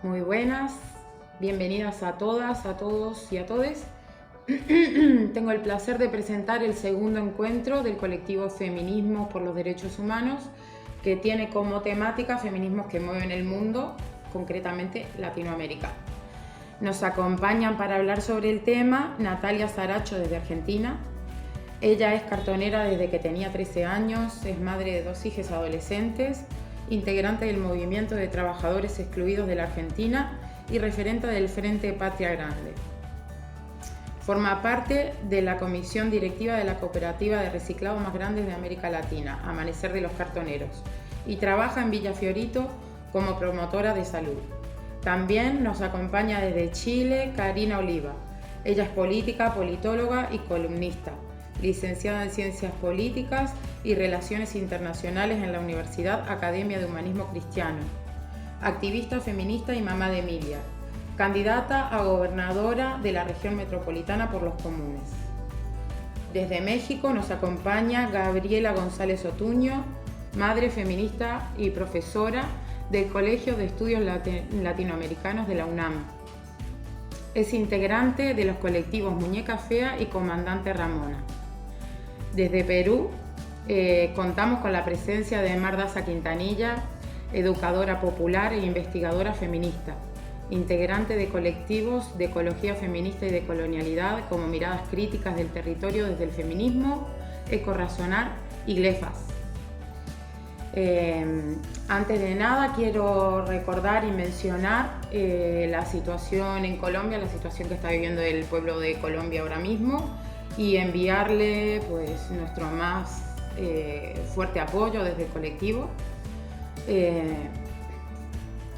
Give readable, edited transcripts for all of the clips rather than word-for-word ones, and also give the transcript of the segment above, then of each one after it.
Muy buenas, bienvenidas a todas, a todos y a todes. Tengo el placer de presentar el segundo encuentro del colectivo Feminismos por los Derechos Humanos, que tiene como temática feminismos que mueven el mundo, concretamente Latinoamérica. Nos acompañan para hablar sobre el tema Natalia Saracho desde Argentina. Ella es cartonera desde que tenía 13 años, es madre de 2 hijas adolescentes, integrante del movimiento de trabajadores excluidos de la Argentina y referente del Frente Patria Grande. Forma parte de la comisión directiva de la cooperativa de reciclado más grande de América Latina, Amanecer de los Cartoneros, y trabaja en Villa Fiorito como promotora de salud. También nos acompaña desde Chile Karina Oliva. Ella es política, politóloga y columnista, licenciada en Ciencias Políticas y Relaciones Internacionales en la Universidad Academia de Humanismo Cristiano, activista feminista y mamá de Emilia, candidata a gobernadora de la región metropolitana por los comunes. Desde México nos acompaña Gabriela González Otuño, madre feminista y profesora del Colegio de Estudios Latinoamericanos de la UNAM. Es integrante de los colectivos Muñeca Fea y Comandante Ramona. Desde Perú contamos con la presencia de Mar Daza Quintanilla, educadora popular e investigadora feminista, integrante de colectivos de ecología feminista y de colonialidad como Miradas Críticas del Territorio desde el Feminismo, Ecorrazonar y Glefas. Antes de nada quiero recordar y mencionar la situación en Colombia, la situación que está viviendo el pueblo de Colombia ahora mismo, y enviarle pues nuestro más fuerte apoyo desde el colectivo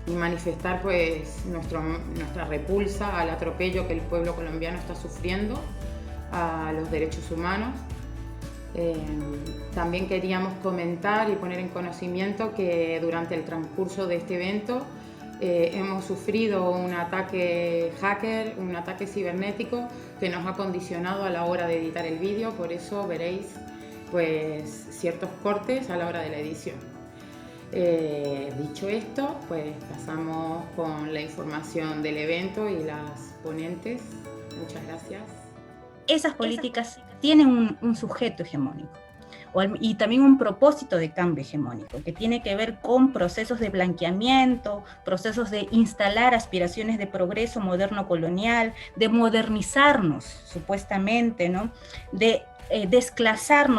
y manifestar pues nuestra repulsa al atropello que el pueblo colombiano está sufriendo a los derechos humanos. También queríamos comentar y poner en conocimiento que durante el transcurso de este evento hemos sufrido un ataque hacker, un ataque cibernético que nos ha condicionado a la hora de editar el vídeo, por eso veréis pues ciertos cortes a la hora de la edición. Dicho esto, pues pasamos con la información del evento y las ponentes. Muchas gracias. Esas políticas tienen un sujeto hegemónico y también un propósito de cambio hegemónico que tiene que ver con procesos de blanqueamiento, procesos de instalar aspiraciones de progreso moderno colonial, de modernizarnos supuestamente, ¿no? De desclasar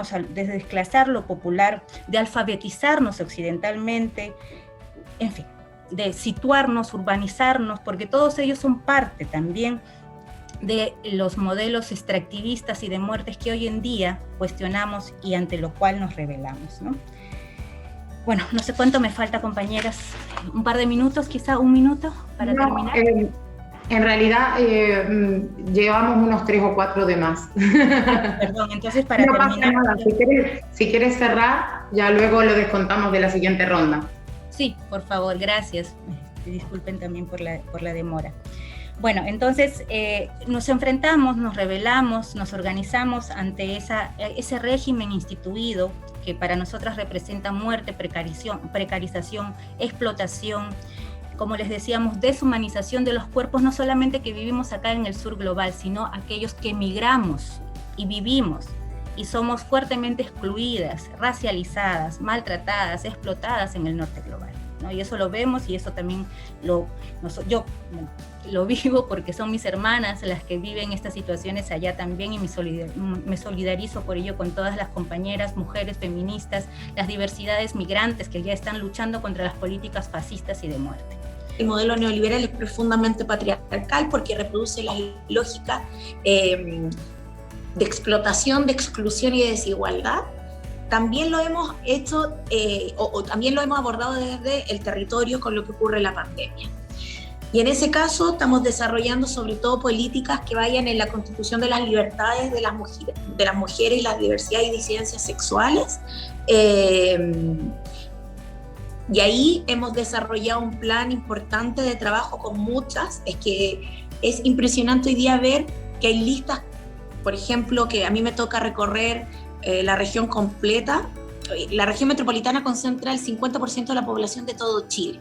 lo popular, de alfabetizarnos occidentalmente, en fin, de situarnos, urbanizarnos, porque todos ellos son parte también de los modelos extractivistas y de muertes que hoy en día cuestionamos y ante lo cual nos rebelamos, ¿no? Bueno, no sé cuánto me falta, compañeras, un par de minutos, quizá 1 minuto para terminar. En realidad llevamos unos 3 o 4 de más. Perdón, entonces para terminar... No pasa nada. Si quieres cerrar, ya luego lo descontamos de la siguiente ronda. Sí, por favor, gracias. Disculpen también por la demora. Bueno, entonces nos enfrentamos, nos rebelamos, nos organizamos ante ese régimen instituido que para nosotras representa muerte, precarización, explotación, como les decíamos, deshumanización de los cuerpos, no solamente que vivimos acá en el sur global, sino aquellos que emigramos y vivimos y somos fuertemente excluidas, racializadas, maltratadas, explotadas en el norte global, ¿no? Y eso lo vemos y eso también yo lo vivo porque son mis hermanas las que viven estas situaciones allá también, y me solidarizo por ello con todas las compañeras, mujeres feministas, las diversidades migrantes que ya están luchando contra las políticas fascistas y de muerte. El modelo neoliberal es profundamente patriarcal porque reproduce la lógica de explotación, de exclusión y de desigualdad. También lo hemos hecho también lo hemos abordado desde el territorio con lo que ocurre en la pandemia. Y en ese caso estamos desarrollando sobre todo políticas que vayan en la constitución de las libertades de las mujeres y la diversidad y disidencias sexuales. Y ahí hemos desarrollado un plan importante de trabajo con muchas. Es que es impresionante hoy día ver que hay listas, por ejemplo, que a mí me toca recorrer la región completa. La región metropolitana concentra el 50% de la población de todo Chile.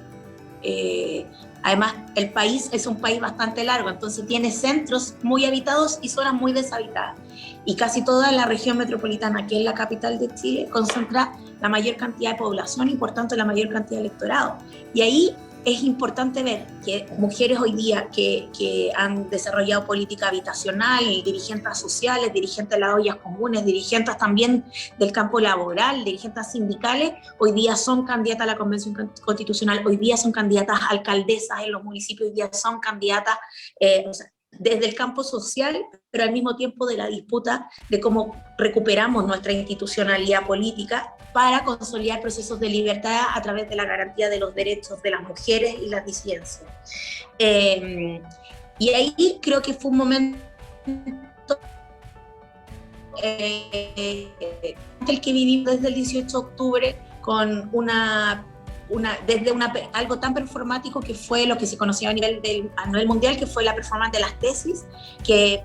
Además, el país es un país bastante largo, entonces tiene centros muy habitados y zonas muy deshabitadas. Y casi toda la región metropolitana, que es la capital de Chile, concentra la mayor cantidad de población y por tanto la mayor cantidad de electorado. Y ahí es importante ver que mujeres hoy día que han desarrollado política habitacional, dirigentes sociales, dirigentes de las ollas comunes, dirigentes también del campo laboral, dirigentes sindicales, hoy día son candidatas a la Convención Constitucional, hoy día son candidatas a alcaldesas en los municipios, hoy día son candidatas, o sea, desde el campo social, pero al mismo tiempo de la disputa de cómo recuperamos nuestra institucionalidad política para consolidar procesos de libertad a través de la garantía de los derechos de las mujeres y las disidencias. Y ahí creo que fue un momento el que vivimos desde el 18 de octubre con algo tan performático que fue lo que se conoció a nivel mundial, que fue la performance de las tesis, que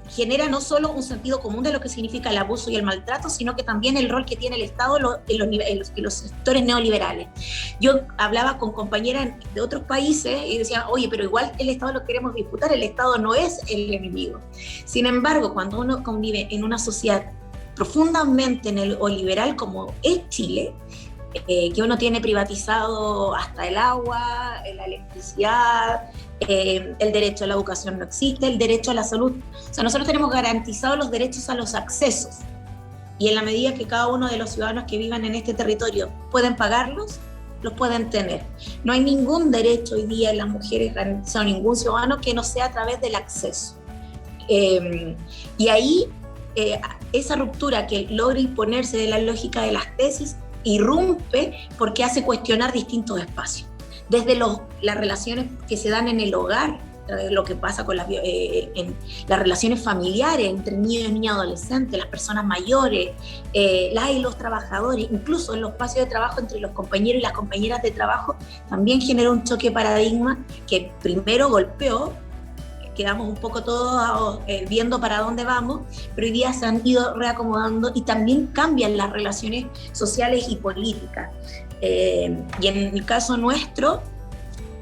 genera no solo un sentido común de lo que significa el abuso y el maltrato, sino que también el rol que tiene el Estado en los sectores neoliberales. Yo hablaba con compañeras de otros países y decían, oye, pero igual el Estado lo queremos disputar, el Estado no es el enemigo. Sin embargo, cuando uno convive en una sociedad profundamente neoliberal como es Chile, que uno tiene privatizado hasta el agua, la electricidad, el derecho a la educación no existe, el derecho a la salud. O sea, nosotros tenemos garantizados los derechos a los accesos. Y en la medida que cada uno de los ciudadanos que vivan en este territorio pueden pagarlos, los pueden tener. No hay ningún derecho hoy día en las mujeres garantizado a ningún ciudadano que no sea a través del acceso. Y ahí esa ruptura que logra imponerse de la lógica de las tesis irrumpe porque hace cuestionar distintos espacios. Desde las relaciones que se dan en el hogar, lo que pasa con en las relaciones familiares entre niños y niñas adolescentes, las personas mayores, las y los trabajadores, incluso en los espacios de trabajo entre los compañeros y las compañeras de trabajo, también generó un choque de paradigma que primero golpeó, quedamos un poco todos viendo para dónde vamos, pero hoy día se han ido reacomodando y también cambian las relaciones sociales y políticas. Y en el caso nuestro,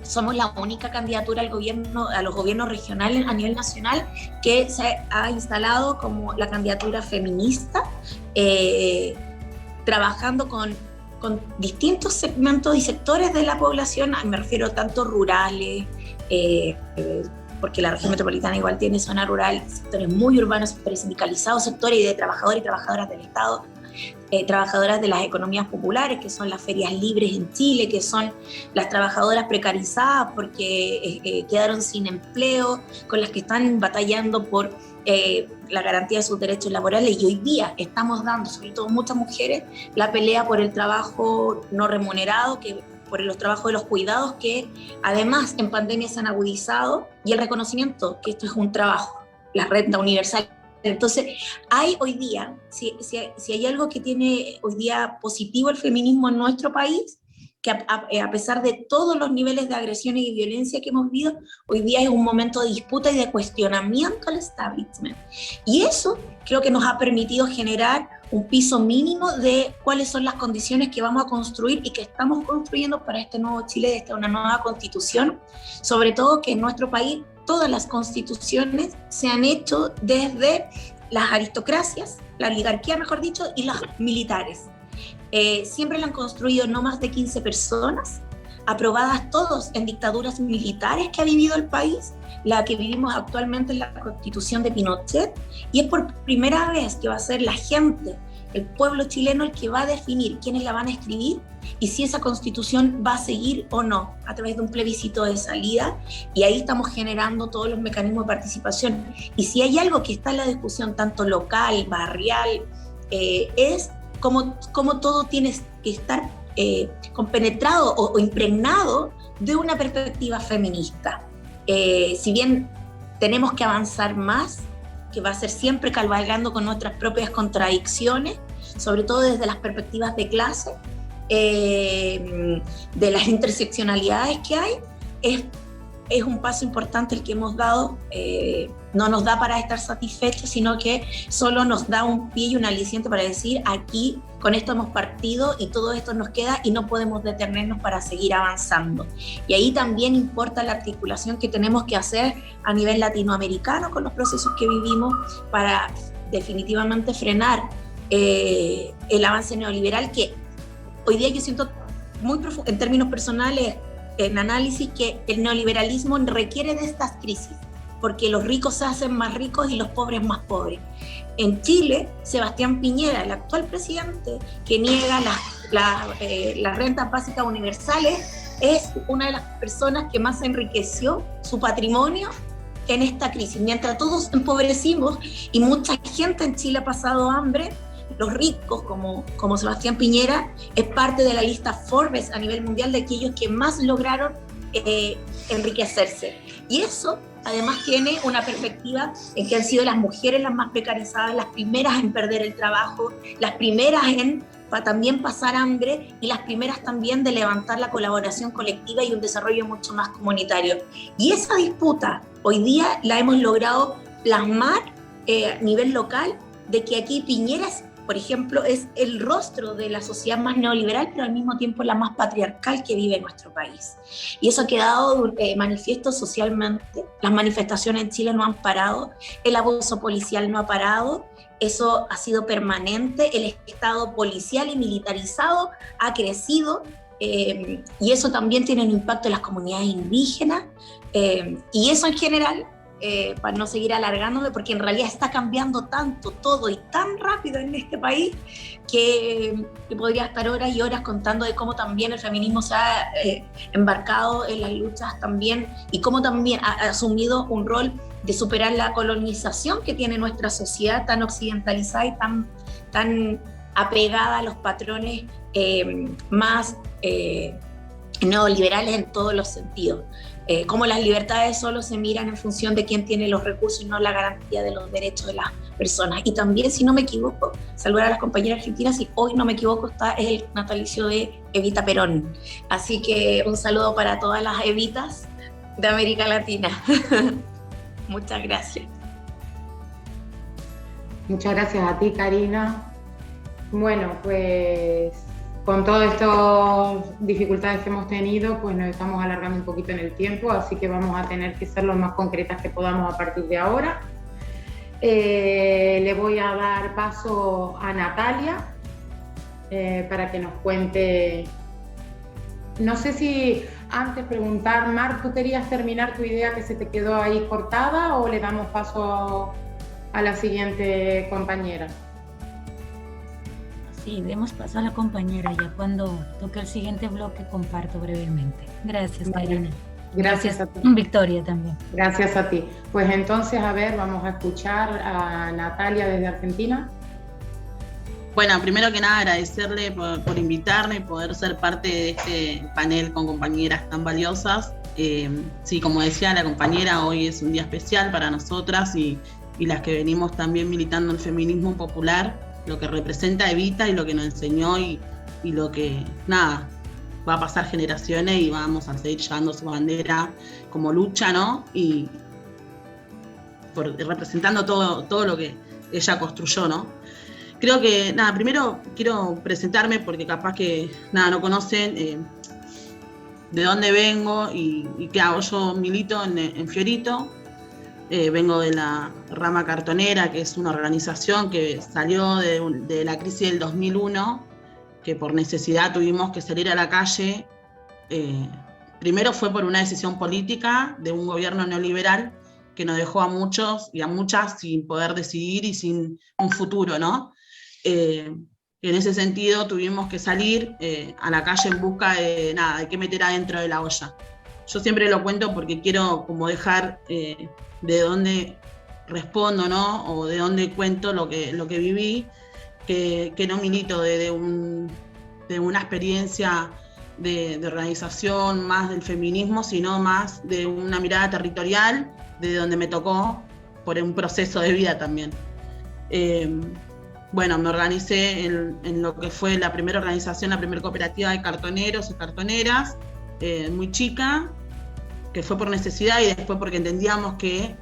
somos la única candidatura a los gobiernos regionales a nivel nacional que se ha instalado como la candidatura feminista, trabajando con distintos segmentos y sectores de la población, me refiero tanto rurales, porque la región metropolitana igual tiene zona rural, sectores muy urbanos, sectores sindicalizados, sectores de trabajadores y trabajadoras del Estado, trabajadoras de las economías populares, que son las ferias libres en Chile, que son las trabajadoras precarizadas porque quedaron sin empleo, con las que están batallando por la garantía de sus derechos laborales, y hoy día estamos dando, sobre todo muchas mujeres, la pelea por el trabajo no remunerado, por los trabajos de los cuidados, que además en pandemia se han agudizado, y el reconocimiento que esto es un trabajo, la renta universal. Entonces, hay hoy día, si hay algo que tiene hoy día positivo el feminismo en nuestro país, que a pesar de todos los niveles de agresiones y violencia que hemos vivido, hoy día es un momento de disputa y de cuestionamiento al establishment. Y eso creo que nos ha permitido generar un piso mínimo de cuáles son las condiciones que vamos a construir y que estamos construyendo para este nuevo Chile, esta una nueva constitución, sobre todo que en nuestro país todas las constituciones se han hecho desde las aristocracias, la oligarquía mejor dicho, y los militares. Siempre la han construido no más de 15 personas, aprobadas todos en dictaduras militares que ha vivido el país, la que vivimos actualmente en la constitución de Pinochet, y es por primera vez que va a ser la gente, el pueblo chileno, el que va a definir quiénes la van a escribir y si esa constitución va a seguir o no a través de un plebiscito de salida, y ahí estamos generando todos los mecanismos de participación. Y si hay algo que está en la discusión tanto local, barrial, es cómo todo tiene que estar compenetrado o impregnado de una perspectiva feminista. Si bien tenemos que avanzar más, que va a ser siempre cabalgando con nuestras propias contradicciones, sobre todo desde las perspectivas de clase, de las interseccionalidades que hay, es un paso importante el que hemos dado no nos da para estar satisfechos, sino que solo nos da un pie y un aliciente para decir, aquí con esto hemos partido y todo esto nos queda y no podemos detenernos para seguir avanzando. Y ahí también importa la articulación que tenemos que hacer a nivel latinoamericano con los procesos que vivimos para definitivamente frenar el avance neoliberal, que hoy día yo siento muy profundo, en términos personales, en análisis, que el neoliberalismo requiere de estas crisis, porque los ricos se hacen más ricos y los pobres más pobres. En Chile, Sebastián Piñera, el actual presidente, que niega las rentas básicas universales, es una de las personas que más enriqueció su patrimonio en esta crisis. Mientras todos empobrecimos y mucha gente en Chile ha pasado hambre, los ricos, como Sebastián Piñera, es parte de la lista Forbes a nivel mundial de aquellos que más lograron enriquecerse. Y eso además tiene una perspectiva en que han sido las mujeres las más precarizadas, las primeras en perder el trabajo, las primeras en también pasar hambre y las primeras también de levantar la colaboración colectiva y un desarrollo mucho más comunitario. Y esa disputa hoy día la hemos logrado plasmar a nivel local, de que aquí Piñera, por ejemplo, es el rostro de la sociedad más neoliberal, pero al mismo tiempo la más patriarcal que vive en nuestro país. Y eso ha quedado manifiesto socialmente. Las manifestaciones en Chile no han parado, el abuso policial no ha parado, eso ha sido permanente, el Estado policial y militarizado ha crecido, y eso también tiene un impacto en las comunidades indígenas, y eso en general, para no seguir alargándome, porque en realidad está cambiando tanto todo y tan rápido en este país que podría estar horas y horas contando de cómo también el feminismo se ha embarcado en las luchas también, y cómo también ha asumido un rol de superar la colonización que tiene nuestra sociedad tan occidentalizada y tan apegada a los patrones más neoliberales en todos los sentidos. Cómo las libertades solo se miran en función de quién tiene los recursos y no la garantía de los derechos de las personas. Y también, si no me equivoco, saludar a las compañeras argentinas, si hoy no me equivoco, es el natalicio de Evita Perón. Así que un saludo para todas las Evitas de América Latina. Muchas gracias. Muchas gracias a ti, Karina. Bueno, pues con todas estas dificultades que hemos tenido, pues nos estamos alargando un poquito en el tiempo, así que vamos a tener que ser lo más concretas que podamos a partir de ahora. Le voy a dar paso a Natalia para que nos cuente. No sé si antes preguntar, Mar, ¿tú querías terminar tu idea que se te quedó ahí cortada o le damos paso a la siguiente compañera? Sí, demos paso a la compañera, ya cuando toque el siguiente bloque comparto brevemente. Gracias, Karina. Gracias a ti. Victoria también. Gracias a ti. Pues entonces, a ver, vamos a escuchar a Natalia desde Argentina. Bueno, primero que nada agradecerle por invitarme y poder ser parte de este panel con compañeras tan valiosas. Sí, como decía la compañera, hoy es un día especial para nosotras y las que venimos también militando el feminismo popular, lo que representa Evita y lo que nos enseñó y lo que, nada, va a pasar generaciones y vamos a seguir llevando su bandera como lucha, ¿no? Y representando todo lo que ella construyó, ¿no? Creo que, nada, primero quiero presentarme porque capaz que, nada, no conocen de dónde vengo y qué hago. Yo milito en Fiorito. Vengo de la rama cartonera, que es una organización que salió de la crisis del 2001, que por necesidad tuvimos que salir a la calle. Primero fue por una decisión política de un gobierno neoliberal que nos dejó a muchos y a muchas sin poder decidir y sin un futuro, ¿no? En ese sentido tuvimos que salir a la calle en busca de qué meter adentro de la olla. Yo siempre lo cuento porque quiero como dejar de dónde respondo, ¿no? O de dónde cuento lo que viví, que no milito de una experiencia de organización más del feminismo, sino más de una mirada territorial, de donde me tocó por un proceso de vida también. Bueno, me organicé en lo que fue la primera organización, la primera cooperativa de cartoneros y cartoneras, muy chica, que fue por necesidad y después porque entendíamos que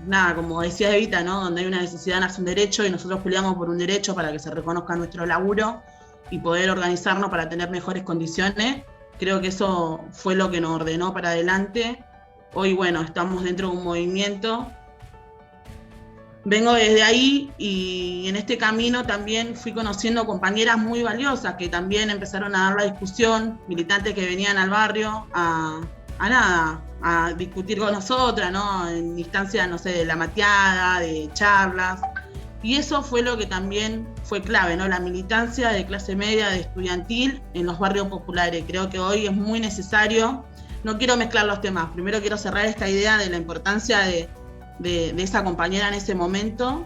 nada, como decía Evita, ¿no? Donde hay una necesidad nace un derecho y nosotros peleamos por un derecho para que se reconozca nuestro laburo y poder organizarnos para tener mejores condiciones. Creo que eso fue lo que nos ordenó para adelante. Hoy, bueno, estamos dentro de un movimiento. Vengo desde ahí y en este camino también fui conociendo compañeras muy valiosas que también empezaron a dar la discusión, militantes que venían al barrio a discutir con nosotras, ¿no? En instancias, no sé, de la mateada, de charlas. Y eso fue lo que también fue clave, ¿no? La militancia de clase media, de estudiantil en los barrios populares. Creo que hoy es muy necesario. No quiero mezclar los temas. Primero quiero cerrar esta idea de la importancia de esa compañera en ese momento,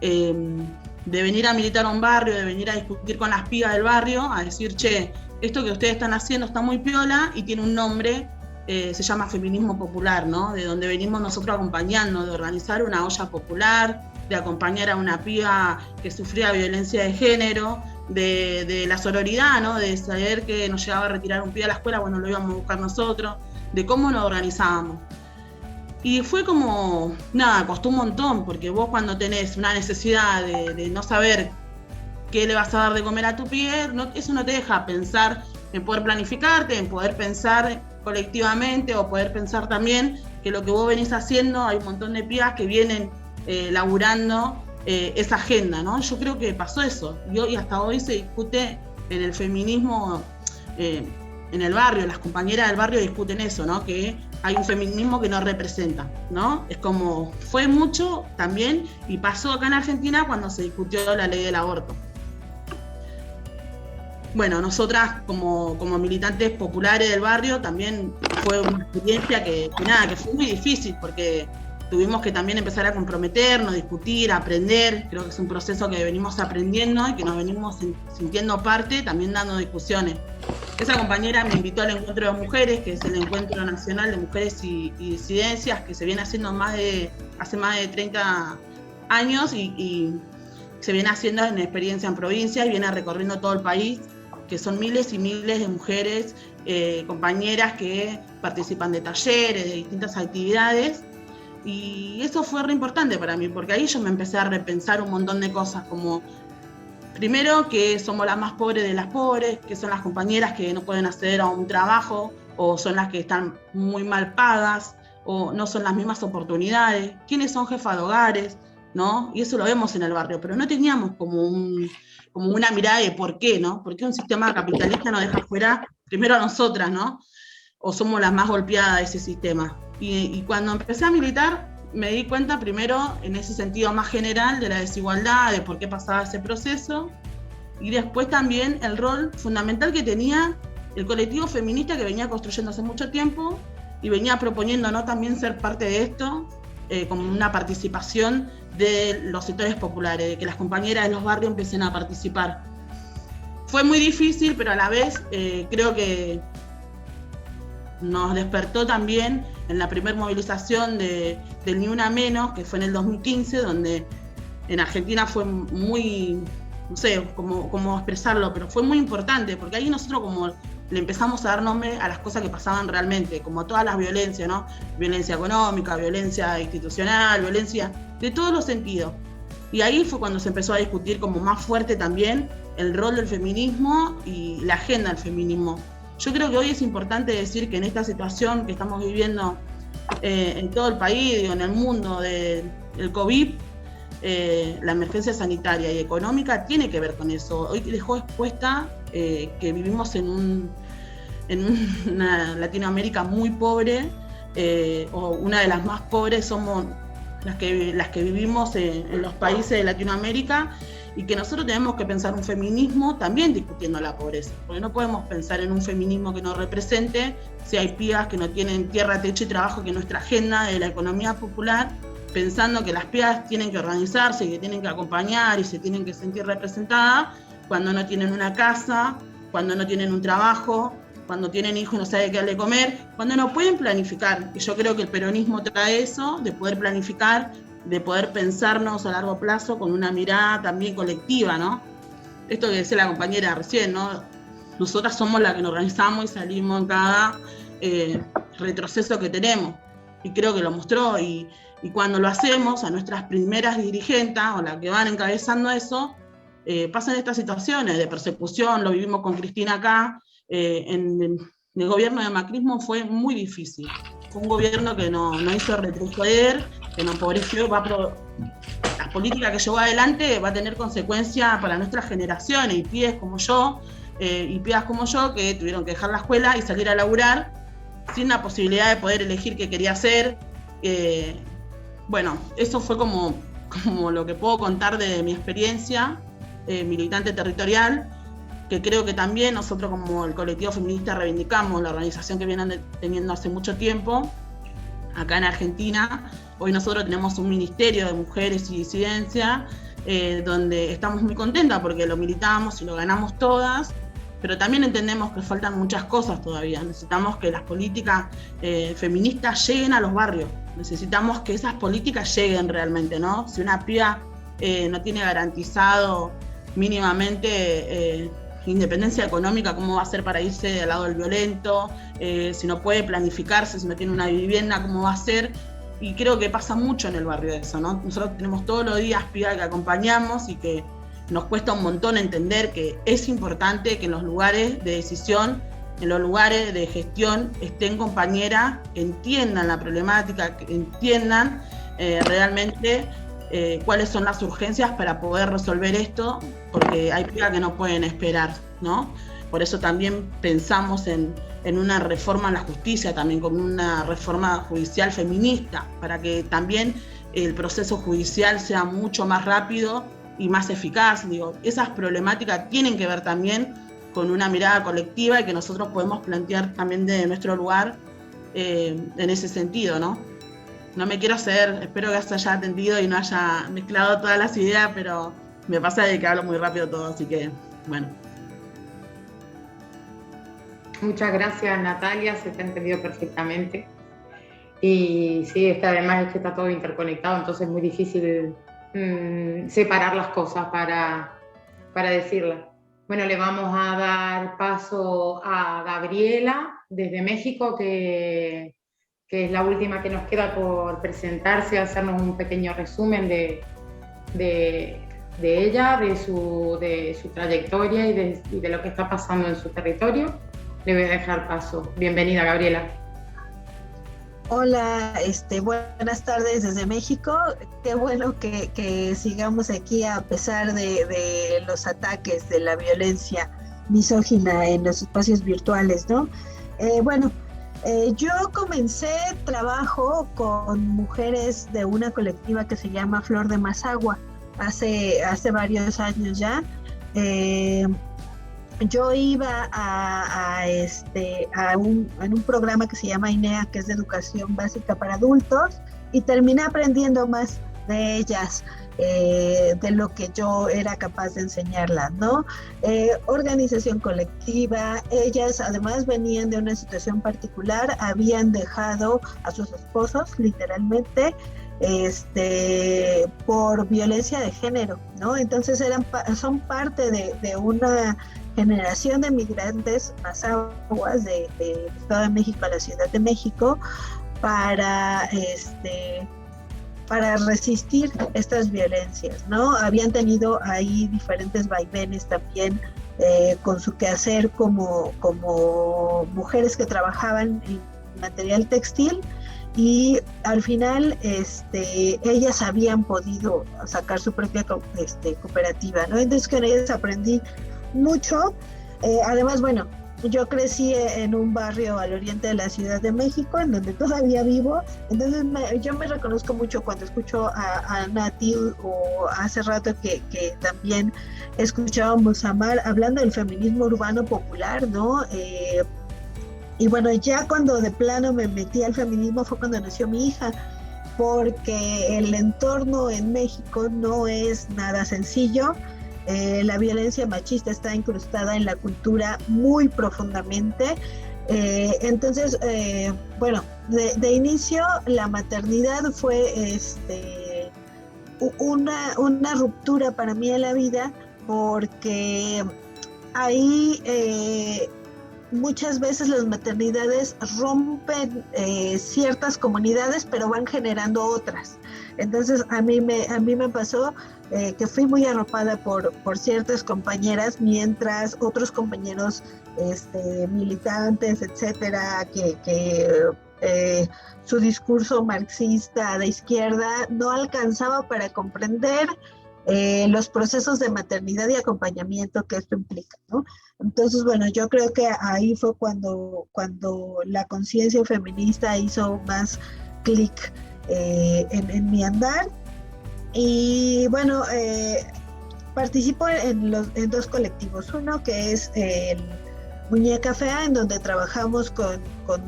de venir a militar a un barrio, de venir a discutir con las pibas del barrio, a decir, che, esto que ustedes están haciendo está muy piola y tiene un nombre, se llama feminismo popular, ¿no? De donde venimos nosotros acompañando, de organizar una olla popular, de acompañar a una piba que sufría violencia de género, de la sororidad, ¿no? De saber que nos llegaba a retirar un pibe a la escuela, bueno, lo íbamos a buscar nosotros, de cómo nos organizábamos. Y fue como, nada, costó un montón, porque vos cuando tenés una necesidad de no saber qué le vas a dar de comer a tu pibe, eso no te deja pensar en poder planificarte, en poder pensar colectivamente o poder pensar también que lo que vos venís haciendo, hay un montón de pibas que vienen laburando esa agenda, ¿no? Yo creo que pasó eso, y hasta hoy se discute en el feminismo, en el barrio, las compañeras del barrio discuten eso, ¿no? Que hay un feminismo que no representa, ¿no? Es como, fue mucho también, y pasó acá en Argentina cuando se discutió la ley del aborto. Bueno, nosotras como militantes populares del barrio también fue una experiencia que fue muy difícil, porque tuvimos que también empezar a comprometernos, discutir, aprender. Creo que es un proceso que venimos aprendiendo y que nos venimos sintiendo parte, también dando discusiones. Esa compañera me invitó al encuentro de mujeres, que es el Encuentro Nacional de Mujeres y Disidencias, que se viene haciendo hace más de 30 años y se viene haciendo en experiencia en provincia y viene recorriendo todo el país, que son miles y miles de mujeres, compañeras que participan de talleres, de distintas actividades. Y eso fue re importante para mí, porque ahí yo me empecé a repensar un montón de cosas, como primero que somos las más pobres de las pobres, que son las compañeras que no pueden acceder a un trabajo, o son las que están muy mal pagas, o no son las mismas oportunidades, quiénes son jefas de hogares, ¿no? Y eso lo vemos en el barrio, pero no teníamos como una mirada de por qué, ¿no? ¿Por qué un sistema capitalista nos deja fuera primero a nosotras, ¿no? O somos las más golpeadas de ese sistema. Y cuando empecé a militar, me di cuenta primero en ese sentido más general de la desigualdad, de por qué pasaba ese proceso, y después también el rol fundamental que tenía el colectivo feminista que venía construyendo hace mucho tiempo y venía proponiendo, ¿no?, también ser parte de esto, como una participación de los sectores populares, de que las compañeras de los barrios empiecen a participar. Fue muy difícil, pero a la vez creo que nos despertó también en la primera movilización del Ni Una Menos, que fue en el 2015, donde en Argentina fue muy, no sé cómo expresarlo, pero fue muy importante, porque ahí nosotros como le empezamos a dar nombre a las cosas que pasaban realmente, como todas las violencias, ¿no? Violencia económica, violencia institucional, violencia de todos los sentidos. Y ahí fue cuando se empezó a discutir como más fuerte también el rol del feminismo y la agenda del feminismo. Yo creo que hoy es importante decir que en esta situación que estamos viviendo en todo el país, digo, en el mundo del COVID, la emergencia sanitaria y económica tiene que ver con eso. Hoy dejó expuesta que vivimos en una Latinoamérica muy pobre, o una de las más pobres somos las que vivimos en los países de Latinoamérica, y que nosotros tenemos que pensar un feminismo también discutiendo la pobreza, porque no podemos pensar en un feminismo que nos represente si hay pibas que no tienen tierra, techo y trabajo, que nuestra agenda de la economía popular, pensando que las pibas tienen que organizarse y que tienen que acompañar y se tienen que sentir representadas cuando no tienen una casa, cuando no tienen un trabajo, cuando tienen hijos y no saben qué darle de comer, cuando no pueden planificar. Y yo creo que el peronismo trae eso, de poder planificar, de poder pensarnos a largo plazo con una mirada también colectiva, ¿no? Esto que decía la compañera recién, ¿no? Nosotras somos las que nos organizamos y salimos en cada retroceso que tenemos. y creo que lo mostró, y cuando lo hacemos, a nuestras primeras dirigentes, o las que van encabezando eso, pasan estas situaciones de persecución. Lo vivimos con Cristina acá, en el gobierno de macrismo fue muy difícil, fue un gobierno que no hizo retroceder, que nos empobreció, la política que llevó adelante va a tener consecuencias para nuestras generaciones, y pibes como yo, y pibas como yo, que tuvieron que dejar la escuela y salir a laburar sin la posibilidad de poder elegir qué quería hacer. Bueno, eso fue como lo que puedo contar de mi experiencia militante territorial, que creo que también nosotros como el colectivo feminista reivindicamos, la organización que vienen teniendo hace mucho tiempo acá en Argentina. Hoy nosotros tenemos un ministerio de mujeres y disidencia, donde estamos muy contentas porque lo militamos y lo ganamos todas, pero también entendemos que faltan muchas cosas todavía. Necesitamos que las políticas feministas lleguen a los barrios, necesitamos que esas políticas lleguen realmente, ¿no? Si una piba no tiene garantizado mínimamente independencia económica, ¿cómo va a hacer para irse al lado del violento? Si no puede planificarse, si no tiene una vivienda, ¿cómo va a hacer? Y creo que pasa mucho en el barrio eso, ¿no? Nosotros tenemos todos los días pibas que acompañamos y que nos cuesta un montón entender que es importante que en los lugares de decisión, en los lugares de gestión, estén compañeras que entiendan la problemática, que entiendan realmente cuáles son las urgencias para poder resolver esto, porque hay pibas que no pueden esperar, ¿no? Por eso también pensamos en una reforma en la justicia, también como una reforma judicial feminista, para que también el proceso judicial sea mucho más rápido y más eficaz. Digo, esas problemáticas tienen que ver también con una mirada colectiva y que nosotros podemos plantear también de nuestro lugar en ese sentido, ¿no? No me quiero hacer, espero que se haya atendido y no haya mezclado todas las ideas, pero me pasa de que hablo muy rápido todo, así que, bueno. Muchas gracias, Natalia, se te ha entendido perfectamente. Y sí, es que además es que está todo interconectado, entonces es muy difícil separar las cosas para decirlas. Bueno, le vamos a dar paso a Gabriela desde México, que es la última que nos queda por presentarse, hacernos un pequeño resumen de ella, de su trayectoria y de lo que está pasando en su territorio. Le voy a dejar paso. Bienvenida, Gabriela. Hola, buenas tardes desde México. Qué bueno que sigamos aquí a pesar de los ataques, de la violencia misógina en los espacios virtuales, ¿no? Yo comencé trabajo con mujeres de una colectiva que se llama Flor de Mazagua hace varios años ya. Yo iba en un programa que se llama INEA, que es de educación básica para adultos, y terminé aprendiendo más de ellas, de lo que yo era capaz de enseñarlas, ¿no? Organización colectiva. Ellas además venían de una situación particular, habían dejado a sus esposos literalmente por violencia de género, ¿no? Entonces son parte de una generación de migrantes mazahuas del Estado de México a la Ciudad de México para resistir estas violencias, ¿no? Habían tenido ahí diferentes vaivenes también con su quehacer como mujeres que trabajaban en material textil, y al final ellas habían podido sacar su propia cooperativa, ¿no? Entonces con ellas aprendí mucho. Además, bueno, yo crecí en un barrio al oriente de la Ciudad de México, en donde todavía vivo, entonces yo me reconozco mucho cuando escucho a Nati, o hace rato que también escuchábamos a Mar hablando del feminismo urbano popular, ¿no? Y bueno, ya cuando de plano me metí al feminismo fue cuando nació mi hija, porque el entorno en México no es nada sencillo. La violencia machista está incrustada en la cultura muy profundamente. Entonces, de inicio la maternidad fue una ruptura para mí en la vida, porque ahí muchas veces las maternidades rompen ciertas comunidades, pero van generando otras. Entonces a mí me pasó que fui muy arropada por ciertas compañeras, mientras otros compañeros militantes, etcétera, que su discurso marxista de izquierda no alcanzaba para comprender los procesos de maternidad y acompañamiento que esto implica, ¿no? Entonces, bueno, yo creo que ahí fue cuando la conciencia feminista hizo más clic en mi andar. Y bueno, participo en dos colectivos. Uno que es el Muñeca Fea, en donde trabajamos con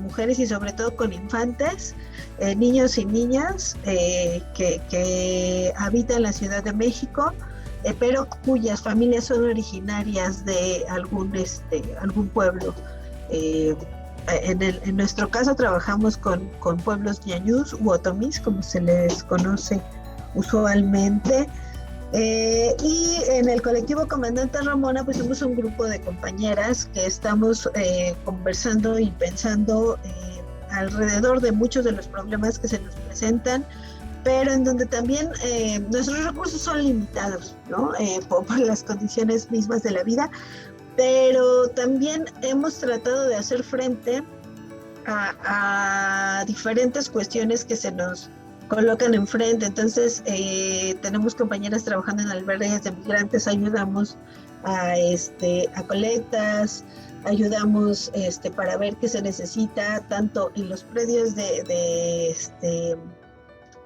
mujeres y sobre todo con infantes, niños y niñas que habitan la Ciudad de México, pero cuyas familias son originarias de algún pueblo. En nuestro caso trabajamos con pueblos ñañús u otomís, como se les conoce usualmente. Y en el colectivo Comandante Ramona, pues somos un grupo de compañeras que estamos conversando y pensando alrededor de muchos de los problemas que se nos presentan, pero en donde también nuestros recursos son limitados, ¿no? Por las condiciones mismas de la vida, pero también hemos tratado de hacer frente a diferentes cuestiones que se nos colocan enfrente. Entonces tenemos compañeras trabajando en albergues de migrantes, ayudamos a colectas, ayudamos para ver qué se necesita tanto en los predios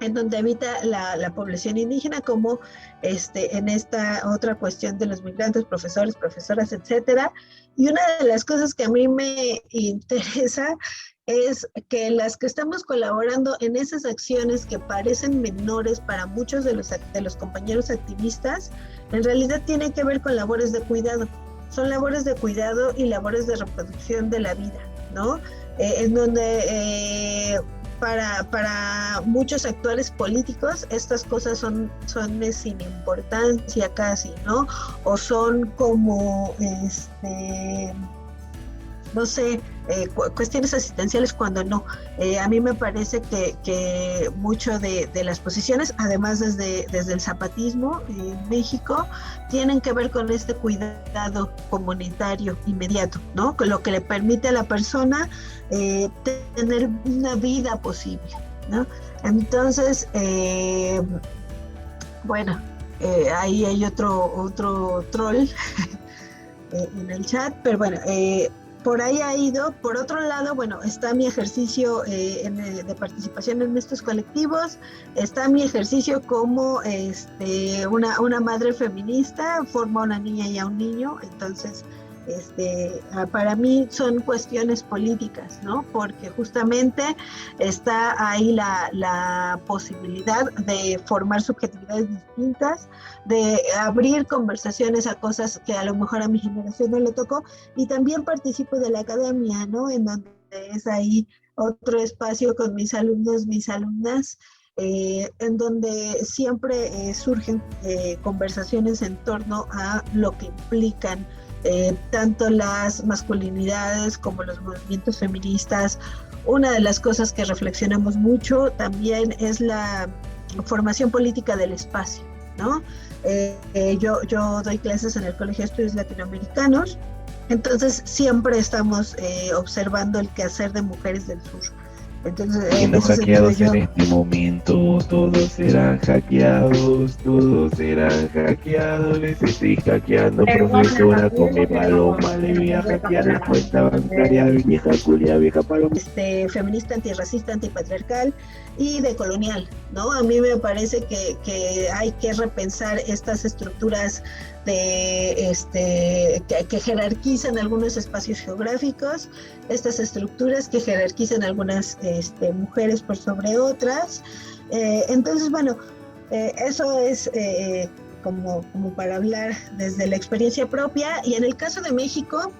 en donde habita la población indígena, como en esta otra cuestión de los migrantes, profesores, profesoras, etcétera. Y una de las cosas que a mí me interesa es que las que estamos colaborando en esas acciones que parecen menores para muchos de los compañeros activistas, en realidad tienen que ver con labores de cuidado. Son labores de cuidado y labores de reproducción de la vida, ¿no? En donde para muchos actores políticos estas cosas son sin importancia casi, ¿no? O son como no sé, cuestiones asistenciales, cuando no. A mí me parece que mucho de las posiciones, además desde el zapatismo en México, tienen que ver con este cuidado comunitario inmediato, ¿no? Con lo que le permite a la persona tener una vida posible, ¿no? Entonces, bueno, ahí hay otro troll en el chat, pero bueno, por ahí ha ido. Por otro lado, bueno, está mi ejercicio de participación en estos colectivos, está mi ejercicio como una madre feminista, forma una niña y a un niño. Entonces, para mí son cuestiones políticas, ¿no? Porque justamente está ahí la posibilidad de formar subjetividades distintas, de abrir conversaciones a cosas que a lo mejor a mi generación no le tocó, y también participo de la academia, ¿no? En donde es ahí otro espacio con mis alumnos, mis alumnas, en donde siempre surgen conversaciones en torno a lo que implican tanto las masculinidades como los movimientos feministas. Una de las cosas que reflexionamos mucho también es la formación política del espacio, ¿no? Yo doy clases en el Colegio de Estudios Latinoamericanos, entonces siempre estamos observando el quehacer de mujeres del sur. Entonces, siendo hackeados en este momento, todos serán hackeados, les estoy hackeando, profesora, come paloma, le voy a hackear la cuenta bancaria, vieja culia, vieja paloma. Feminista, antirracista, antipatriarcal y decolonial, ¿no? A mí me parece que hay que repensar estas estructuras que jerarquizan algunos espacios geográficos, estas estructuras que jerarquizan algunas mujeres por sobre otras. Entonces, bueno, eso es como para hablar desde la experiencia propia. Y en el caso de México,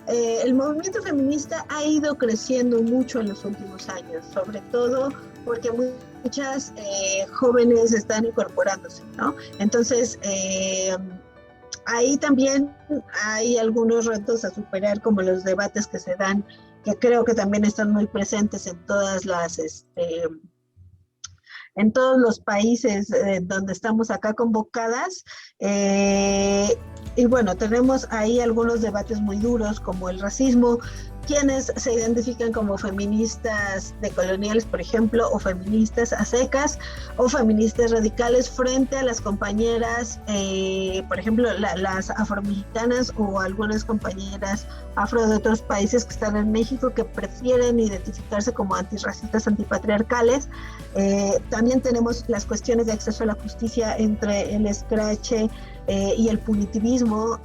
el movimiento feminista ha ido creciendo mucho en los últimos años, sobre todo porque muchas jóvenes están incorporándose, ¿no? Entonces, ahí también hay algunos retos a superar, como los debates que se dan, que creo que también están muy presentes en todas las, en todos los países donde estamos acá convocadas. Y bueno, tenemos ahí algunos debates muy duros, como el racismo, quienes se identifican como feministas decoloniales, por ejemplo, o feministas a secas, o feministas radicales frente a las compañeras, por ejemplo, las afromexicanas o algunas compañeras afro de otros países que están en México, que prefieren identificarse como antirracistas, antipatriarcales. También tenemos las cuestiones de acceso a la justicia entre el escrache y el punitivismo.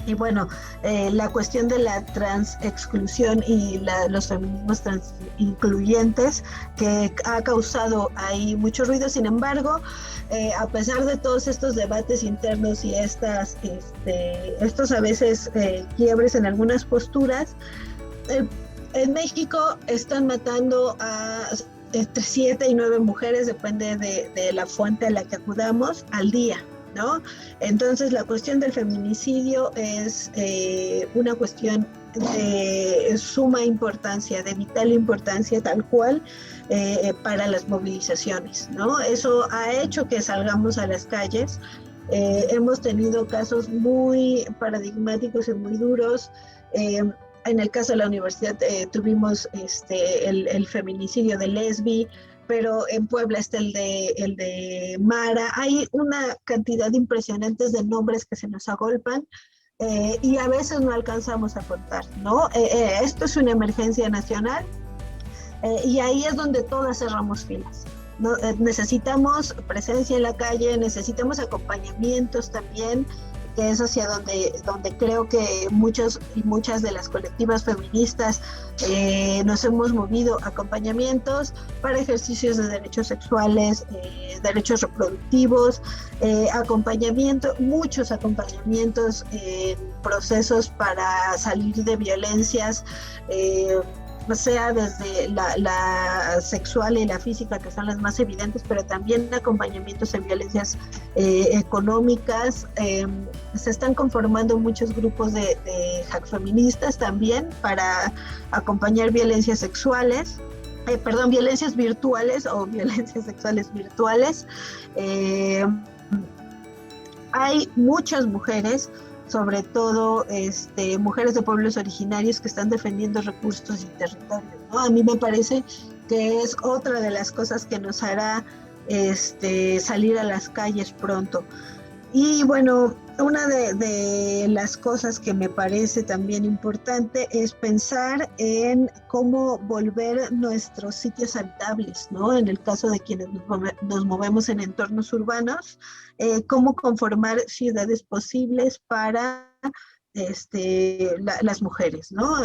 Y bueno, la cuestión de la transexclusión y los feminismos transincluyentes, que ha causado ahí mucho ruido. Sin embargo, a pesar de todos estos debates internos y estos a veces quiebres en algunas posturas, en México están matando a entre 7 y 9 mujeres, depende de la fuente a la que acudamos, al día, ¿no? Entonces la cuestión del feminicidio es una cuestión de suma importancia, de vital importancia, tal cual, para las movilizaciones, ¿no? Eso ha hecho que salgamos a las calles. Hemos tenido casos muy paradigmáticos y muy duros. En el caso de la universidad tuvimos el feminicidio de Lesbi, pero en Puebla está el de Mara. Hay una cantidad impresionante de nombres que se nos agolpan y a veces no alcanzamos a contar, ¿no? Esto es una emergencia nacional y ahí es donde todas cerramos filas, ¿no? Necesitamos presencia en la calle, necesitamos acompañamientos también, que es hacia donde creo que muchos y muchas de las colectivas feministas nos hemos movido, acompañamientos para ejercicios de derechos sexuales, derechos reproductivos, muchos acompañamientos en procesos para salir de violencias, sea desde la sexual y la física, que son las más evidentes, pero también acompañamientos en violencias económicas. Se están conformando muchos grupos de feministas también para acompañar violencias sexuales, violencias virtuales o violencias sexuales virtuales. Hay muchas mujeres, sobre todo mujeres de pueblos originarios, que están defendiendo recursos y territorios, ¿no? A mí me parece que es otra de las cosas que nos hará salir a las calles pronto. Y bueno, una de las cosas que me parece también importante es pensar en cómo volver nuestros sitios habitables, ¿no? En el caso de quienes nos movemos en entornos urbanos, cómo conformar ciudades posibles para las mujeres, ¿no?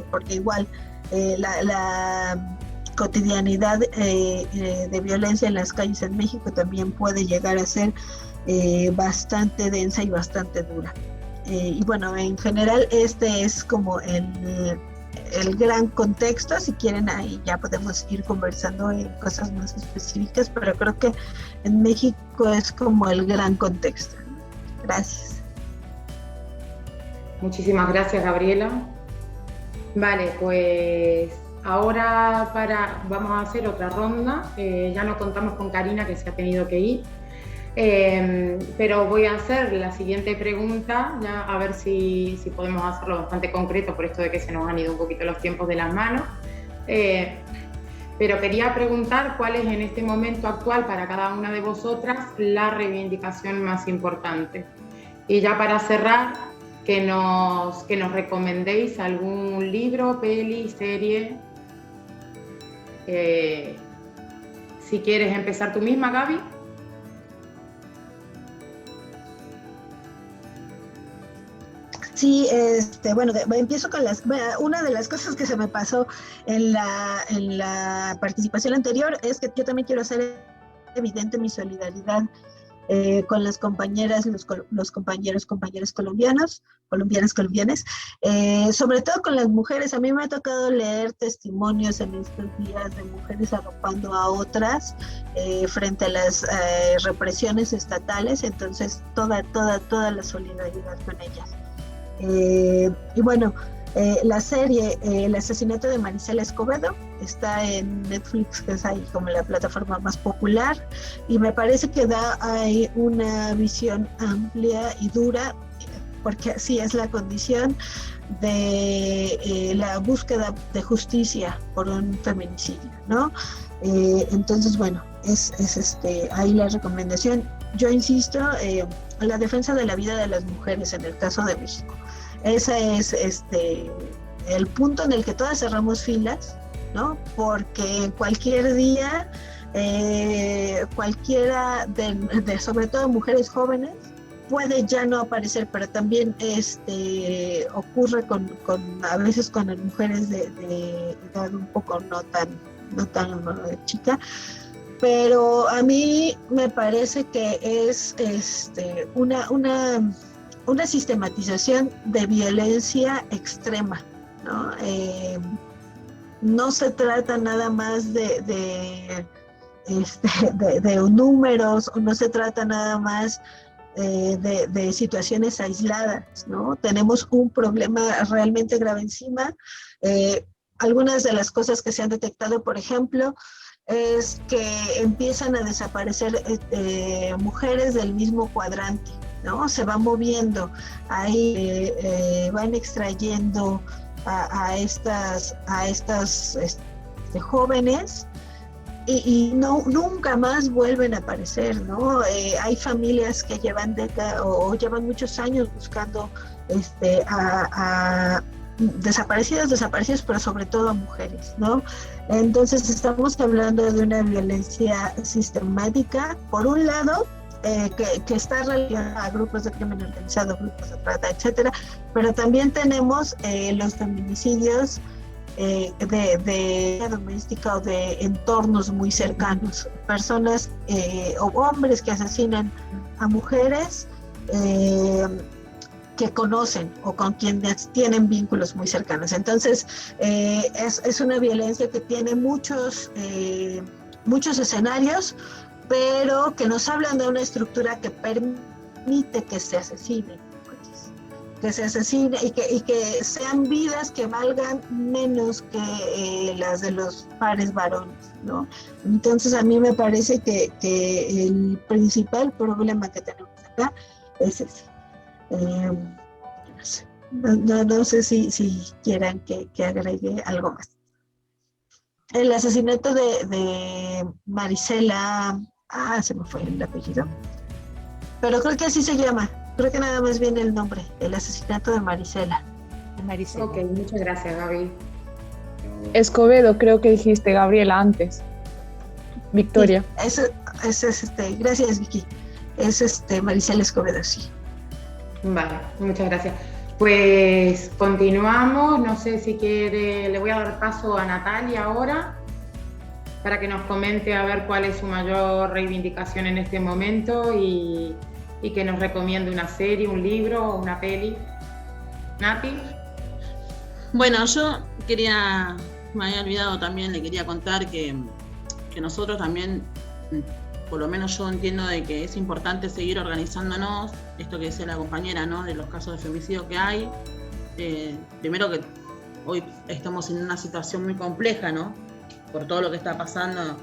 Porque igual la cotidianidad de violencia en las calles en México también puede llegar a ser bastante densa y bastante dura. Y bueno, en general este es como el gran contexto. Si quieren, ahí ya podemos ir conversando en cosas más específicas, pero creo que en México es como el gran contexto. Gracias. Muchísimas gracias, Gabriela. Vale, pues ahora vamos a hacer otra ronda. Ya no contamos con Karina, que se ha tenido que ir. Pero voy a hacer la siguiente pregunta, ya a ver si podemos hacerlo bastante concreto, por esto de que se nos han ido un poquito los tiempos de las manos. Pero quería preguntar cuál es en este momento actual para cada una de vosotras la reivindicación más importante. Y ya para cerrar, que nos recomendéis algún libro, peli, serie. Si quieres empezar tú misma, Gaby. Sí, bueno, empiezo con una de las cosas que se me pasó en la participación anterior es que yo también quiero hacer evidente mi solidaridad con las compañeras, los compañeros, compañeras colombianas, sobre todo con las mujeres. A mí me ha tocado leer testimonios en estos días de mujeres arropando a otras frente a las represiones estatales, entonces toda la solidaridad con ellas. Y bueno, la serie El asesinato de Marisela Escobedo está en Netflix, que es ahí como la plataforma más popular, y me parece que da ahí una visión amplia y dura, porque así es la condición de la búsqueda de justicia por un feminicidio, ¿no? Entonces, bueno, es ahí la recomendación. Yo insisto, la defensa de la vida de las mujeres en el caso de México. Ese es el punto en el que todas cerramos filas, ¿no? Porque cualquier día, cualquiera sobre todo mujeres jóvenes, puede ya no aparecer, pero también ocurre a veces con las mujeres de edad un poco no tan chica. Pero a mí me parece que es una sistematización de violencia extrema, ¿no? No se trata nada más de números, o no se trata nada más de situaciones aisladas, ¿no? Tenemos un problema realmente grave encima. Algunas de las cosas que se han detectado, por ejemplo, es que empiezan a desaparecer mujeres del mismo cuadrante, ¿no? Se va moviendo, ahí van extrayendo a estas jóvenes y nunca más vuelven a aparecer, ¿no? Hay familias que llevan décadas o llevan muchos años buscando a desaparecidos, pero sobre todo a mujeres, ¿no? Entonces estamos hablando de una violencia sistemática, por un lado, que está relacionada a grupos de crimen organizado, grupos de trata, etcétera, pero también tenemos los feminicidios de doméstica o de entornos muy cercanos, personas o hombres que asesinan a mujeres que conocen o con quienes tienen vínculos muy cercanos. Entonces es una violencia que tiene muchos escenarios, pero que nos hablan de una estructura que permite que se asesine, y que sean vidas que valgan menos que las de los pares varones, ¿no? Entonces a mí me parece que el principal problema que tenemos acá es ese. No sé si quieran que agregue algo más. El asesinato de Marisela, se me fue el apellido, pero creo que así se llama, creo que nada más viene el nombre, el asesinato de Marisela. Ok, muchas gracias, Gaby. Escobedo, creo que dijiste, Gabriela, antes. Victoria. Sí, gracias, Vicky. Es Marisela Escobedo, sí. Vale, muchas gracias. Pues continuamos, no sé si quiere, le voy a dar paso a Natalia ahora para que nos comente a ver cuál es su mayor reivindicación en este momento y que nos recomiende una serie, un libro o una peli. Nati. Bueno, yo me había olvidado también, le quería contar que nosotros también, por lo menos yo entiendo de que es importante seguir organizándonos, esto que decía la compañera, ¿no? De los casos de femicidio que hay. Primero que hoy estamos en una situación muy compleja, ¿no? Por todo lo que está pasando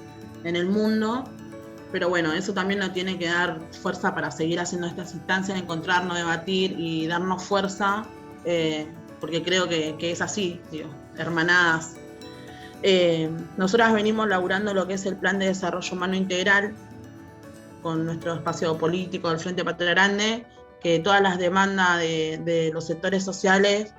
en el mundo, pero bueno, eso también nos tiene que dar fuerza para seguir haciendo estas instancias, encontrarnos, debatir y darnos fuerza, porque creo que es así, digo, hermanadas. Nosotras venimos laburando lo que es el Plan de Desarrollo Humano Integral con nuestro espacio político del Frente Patria Grande, que todas las demandas de los sectores sociales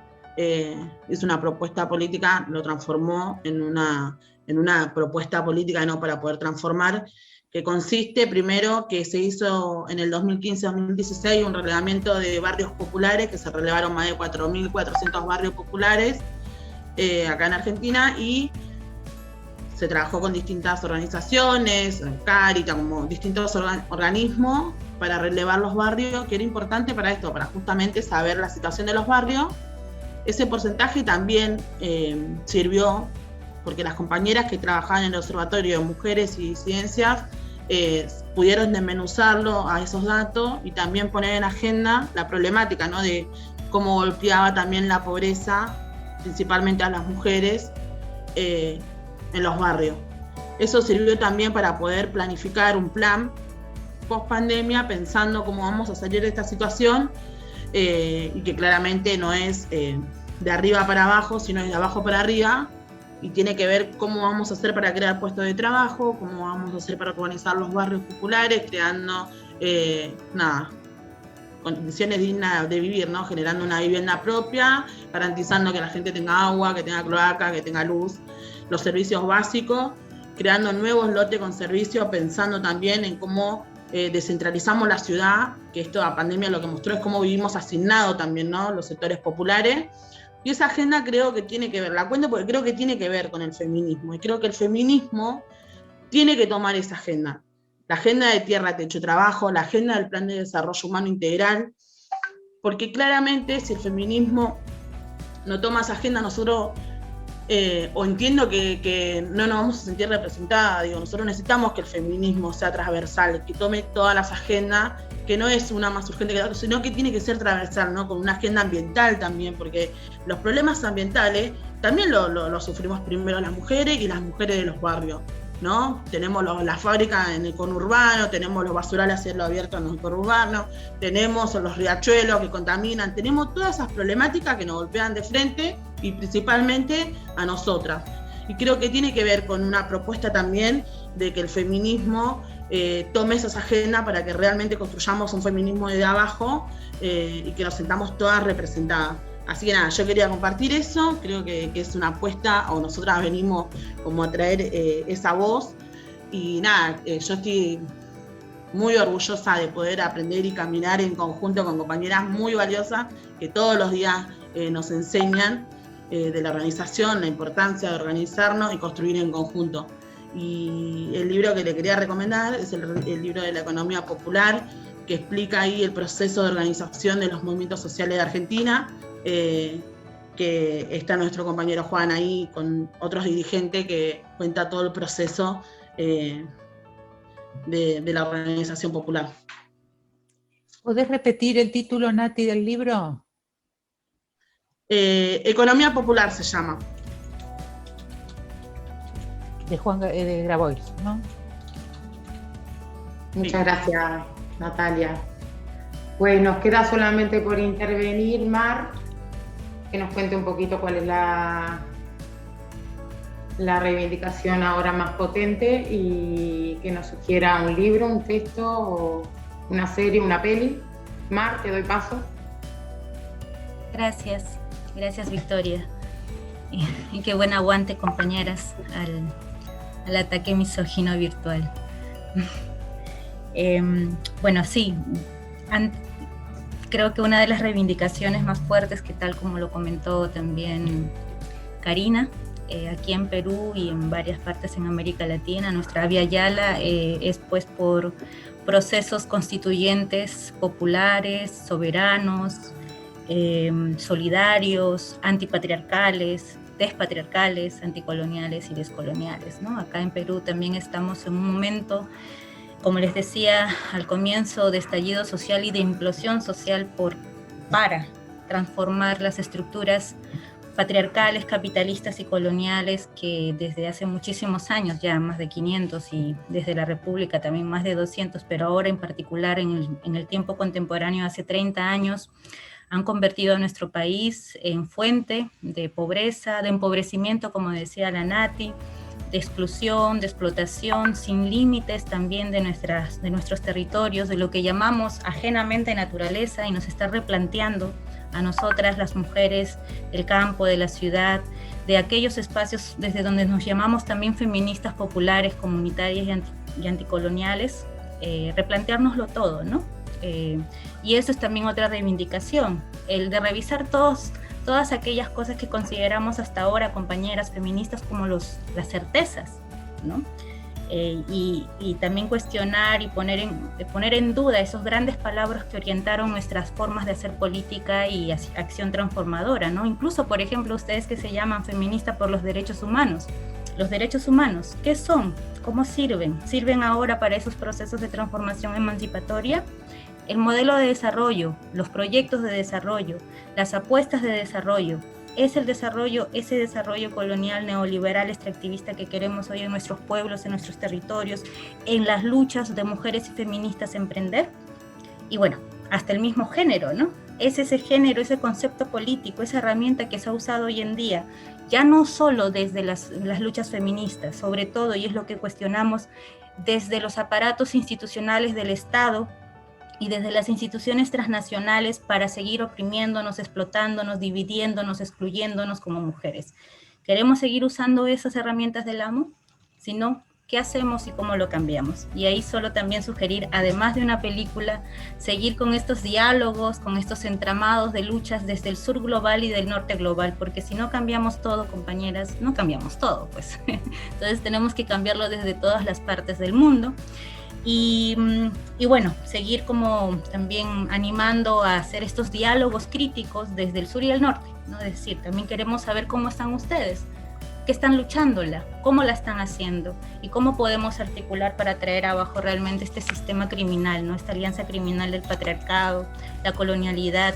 hizo una propuesta política, lo transformó en una propuesta política, no, para poder transformar, que consiste primero que se hizo en el 2015-2016 un relevamiento de barrios populares, que se relevaron más de 4.400 barrios populares acá en Argentina, y se trabajó con distintas organizaciones, Cáritas, como distintos organismos, para relevar los barrios, que era importante para esto, para justamente saber la situación de los barrios. Ese porcentaje también sirvió porque las compañeras que trabajaban en el Observatorio de Mujeres y Disidencias pudieron desmenuzarlo a esos datos y también poner en agenda la problemática, ¿no?, de cómo golpeaba también la pobreza, principalmente a las mujeres, en los barrios. Eso sirvió también para poder planificar un plan post pandemia, pensando cómo vamos a salir de esta situación, y que claramente no es de arriba para abajo, sino es de abajo para arriba, y tiene que ver cómo vamos a hacer para crear puestos de trabajo, cómo vamos a hacer para organizar los barrios populares, creando condiciones dignas de vivir, ¿no? Generando una vivienda propia, garantizando que la gente tenga agua, que tenga cloaca, que tenga luz, los servicios básicos, creando nuevos lotes con servicios, pensando también en cómo descentralizamos la ciudad, que esto la pandemia lo que mostró es cómo vivimos asignados también, ¿no?, los sectores populares. Y esa agenda creo que tiene que ver, la cuento porque creo que tiene que ver con el feminismo, y creo que el feminismo tiene que tomar esa agenda. La agenda de tierra, techo, trabajo, la agenda del plan de desarrollo humano integral, porque claramente si el feminismo no toma esa agenda, nosotros, o entiendo que no nos vamos a sentir representadas, digo, nosotros necesitamos que el feminismo sea transversal, que tome todas las agendas, que no es una más urgente que la otra, sino que tiene que ser transversal, ¿no?, con una agenda ambiental también, porque los problemas ambientales también lo sufrimos primero las mujeres y las mujeres de los barrios, ¿no? Tenemos las fábricas en el conurbano, tenemos los basurales a cielo abierto en el conurbano, tenemos los riachuelos que contaminan, tenemos todas esas problemáticas que nos golpean de frente y principalmente a nosotras. Y creo que tiene que ver con una propuesta también de que el feminismo tome esas agendas para que realmente construyamos un feminismo desde abajo y que nos sentamos todas representadas. Así que nada, yo quería compartir eso, creo que es una apuesta, o nosotras venimos como a traer esa voz, y nada, yo estoy muy orgullosa de poder aprender y caminar en conjunto con compañeras muy valiosas que todos los días nos enseñan de la organización, la importancia de organizarnos y construir en conjunto. Y el libro que le quería recomendar es el libro de la economía popular, que explica ahí el proceso de organización de los movimientos sociales de Argentina, que está nuestro compañero Juan ahí con otros dirigentes, que cuenta todo el proceso de la organización popular. ¿Podés repetir el título, Nati, del libro? Economía popular se llama. De Juan de Grabois, ¿no? Muchas gracias, Natalia. Pues nos queda solamente por intervenir Mar, que nos cuente un poquito cuál es la reivindicación ahora más potente, y que nos sugiera un libro, un texto, o una serie, una peli. Mar, te doy paso. Gracias Victoria. Y qué buen aguante, compañeras, al ataque misógino virtual. Bueno, sí, creo que una de las reivindicaciones más fuertes, que tal como lo comentó también Karina, aquí en Perú y en varias partes en América Latina, nuestra Avia Yala es pues por procesos constituyentes, populares, soberanos, solidarios, antipatriarcales, despatriarcales, anticoloniales y descoloniales, ¿no? Acá en Perú también estamos en un momento, como les decía al comienzo, de estallido social y de implosión social para transformar las estructuras patriarcales, capitalistas y coloniales que desde hace muchísimos años, ya más de 500, y desde la República también más de 200, pero ahora en particular en el tiempo contemporáneo, hace 30 años, han convertido a nuestro país en fuente de pobreza, de empobrecimiento, como decía la Nati, de exclusión, de explotación sin límites también de nuestros territorios, de lo que llamamos ajenamente naturaleza, y nos está replanteando a nosotras, las mujeres del campo, de la ciudad, de aquellos espacios desde donde nos llamamos también feministas populares, comunitarias y anticoloniales, replanteárnoslo todo, ¿no? Y eso es también otra reivindicación, el de revisar todas aquellas cosas que consideramos hasta ahora, compañeras feministas, como las certezas, ¿no? y también cuestionar y poner en duda esos grandes palabras que orientaron nuestras formas de hacer política y acción transformadora, ¿no? Incluso, por ejemplo, ustedes que se llaman feministas por los derechos humanos. Los derechos humanos, ¿qué son? ¿Cómo sirven? ¿Sirven ahora para esos procesos de transformación emancipatoria? El modelo de desarrollo, los proyectos de desarrollo, las apuestas de desarrollo, ¿es el desarrollo, ese desarrollo colonial, neoliberal, extractivista que queremos hoy en nuestros pueblos, en nuestros territorios, en las luchas de mujeres y feministas emprender? Y bueno, hasta el mismo género, ¿no? Es ese género, ese concepto político, esa herramienta que se ha usado hoy en día, ya no solo desde las luchas feministas, sobre todo, y es lo que cuestionamos, desde los aparatos institucionales del Estado y desde las instituciones transnacionales para seguir oprimiéndonos, explotándonos, dividiéndonos, excluyéndonos como mujeres. ¿Queremos seguir usando esas herramientas del amo? Si no, ¿qué hacemos y cómo lo cambiamos? Y ahí solo también sugerir, además de una película, seguir con estos diálogos, con estos entramados de luchas desde el sur global y del norte global, porque si no cambiamos todo, compañeras, no cambiamos todo, pues. Entonces tenemos que cambiarlo desde todas las partes del mundo. Y bueno, seguir como también animando a hacer estos diálogos críticos desde el sur y el norte, ¿no? Es decir, también queremos saber cómo están ustedes, qué están luchándola, cómo la están haciendo y cómo podemos articular para traer abajo realmente este sistema criminal, ¿no? Esta alianza criminal del patriarcado, la colonialidad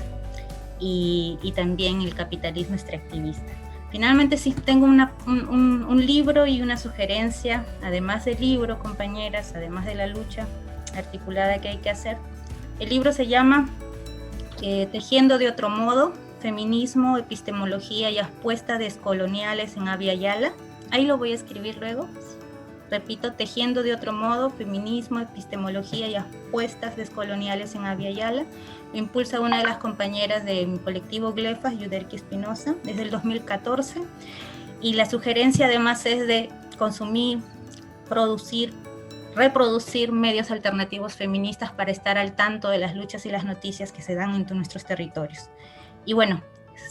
y también el capitalismo extractivista. Finalmente sí tengo un libro y una sugerencia, además del libro, compañeras, además de la lucha articulada que hay que hacer. El libro se llama Tejiendo de otro modo, feminismo, epistemología y apuestas descoloniales en Abya Yala. Ahí lo voy a escribir luego. Repito, Tejiendo de otro modo, feminismo, epistemología y apuestas descoloniales en Abya Yala. Lo impulsa una de las compañeras de mi colectivo Glefas, Yuderki Espinosa, desde el 2014. Y la sugerencia además es de consumir, producir, reproducir medios alternativos feministas para estar al tanto de las luchas y las noticias que se dan en nuestros territorios. Y bueno,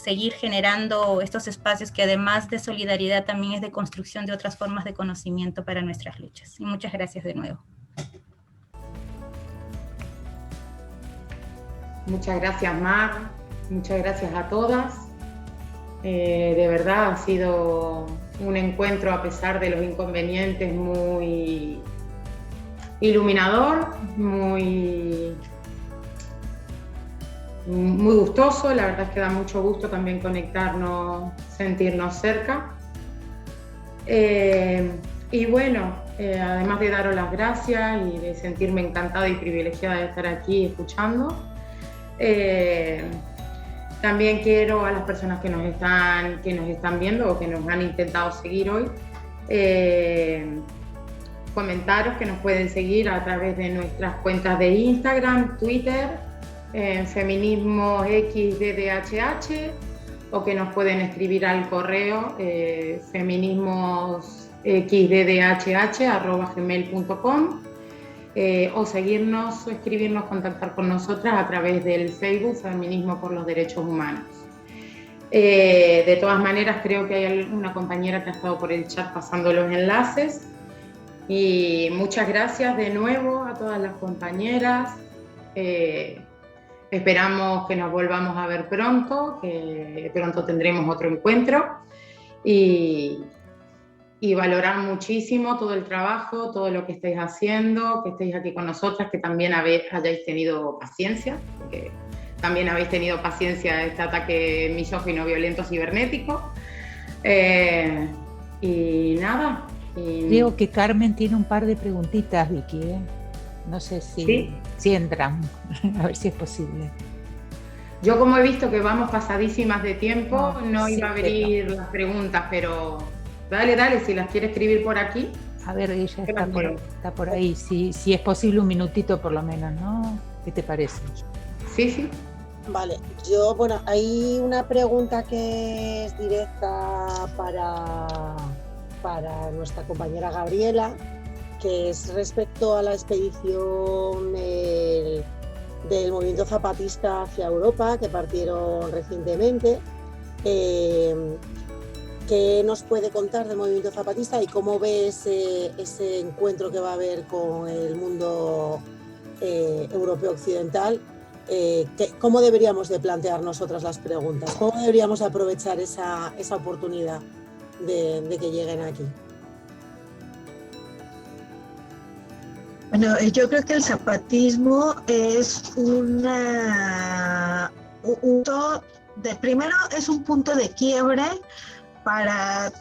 seguir generando estos espacios que además de solidaridad también es de construcción de otras formas de conocimiento para nuestras luchas. Y muchas gracias de nuevo. Muchas gracias, Mar. Muchas gracias a todas. De verdad ha sido un encuentro, a pesar de los inconvenientes, muy iluminador, muy gustoso. La verdad es que da mucho gusto también conectarnos, sentirnos cerca. Y bueno, además de daros las gracias y de sentirme encantada y privilegiada de estar aquí escuchando, también quiero a las personas que nos están viendo o que nos han intentado seguir hoy, comentaros que nos pueden seguir a través de nuestras cuentas de Instagram, Twitter, Feminismo XDDHH, o que nos pueden escribir al correo feminismosxddhh@gmail.com, o seguirnos o escribirnos, contactar con nosotras a través del Facebook Feminismo por los Derechos Humanos. De todas maneras, creo que hay una compañera que ha estado por el chat pasando los enlaces, y muchas gracias de nuevo a todas las compañeras. Esperamos que nos volvamos a ver pronto, que pronto tendremos otro encuentro, y valorar muchísimo todo el trabajo, todo lo que estáis haciendo, que estéis aquí con nosotras, que también hayáis tenido paciencia, porque también habéis tenido paciencia a este ataque misógino, violento, cibernético. Y nada. Creo que Carmen tiene un par de preguntitas, Vicky, ¿eh? No sé si entran, a ver si es posible. Yo, como he visto que vamos pasadísimas de tiempo, no iba a abrir pero las preguntas, pero dale, si las quiere escribir por aquí. A ver, ella está por ahí, si es posible un minutito por lo menos, ¿no? ¿Qué te parece? Sí. Vale, bueno, hay una pregunta que es directa para nuestra compañera Gabriela, que es respecto a la expedición del movimiento zapatista hacia Europa, que partieron recientemente. ¿qué nos puede contar del movimiento zapatista y cómo ve ese encuentro que va a haber con el mundo europeo occidental? ¿Cómo deberíamos de plantear nosotras las preguntas? ¿Cómo deberíamos aprovechar esa oportunidad de que lleguen aquí? Bueno, yo creo que el zapatismo es primero es un punto de quiebre para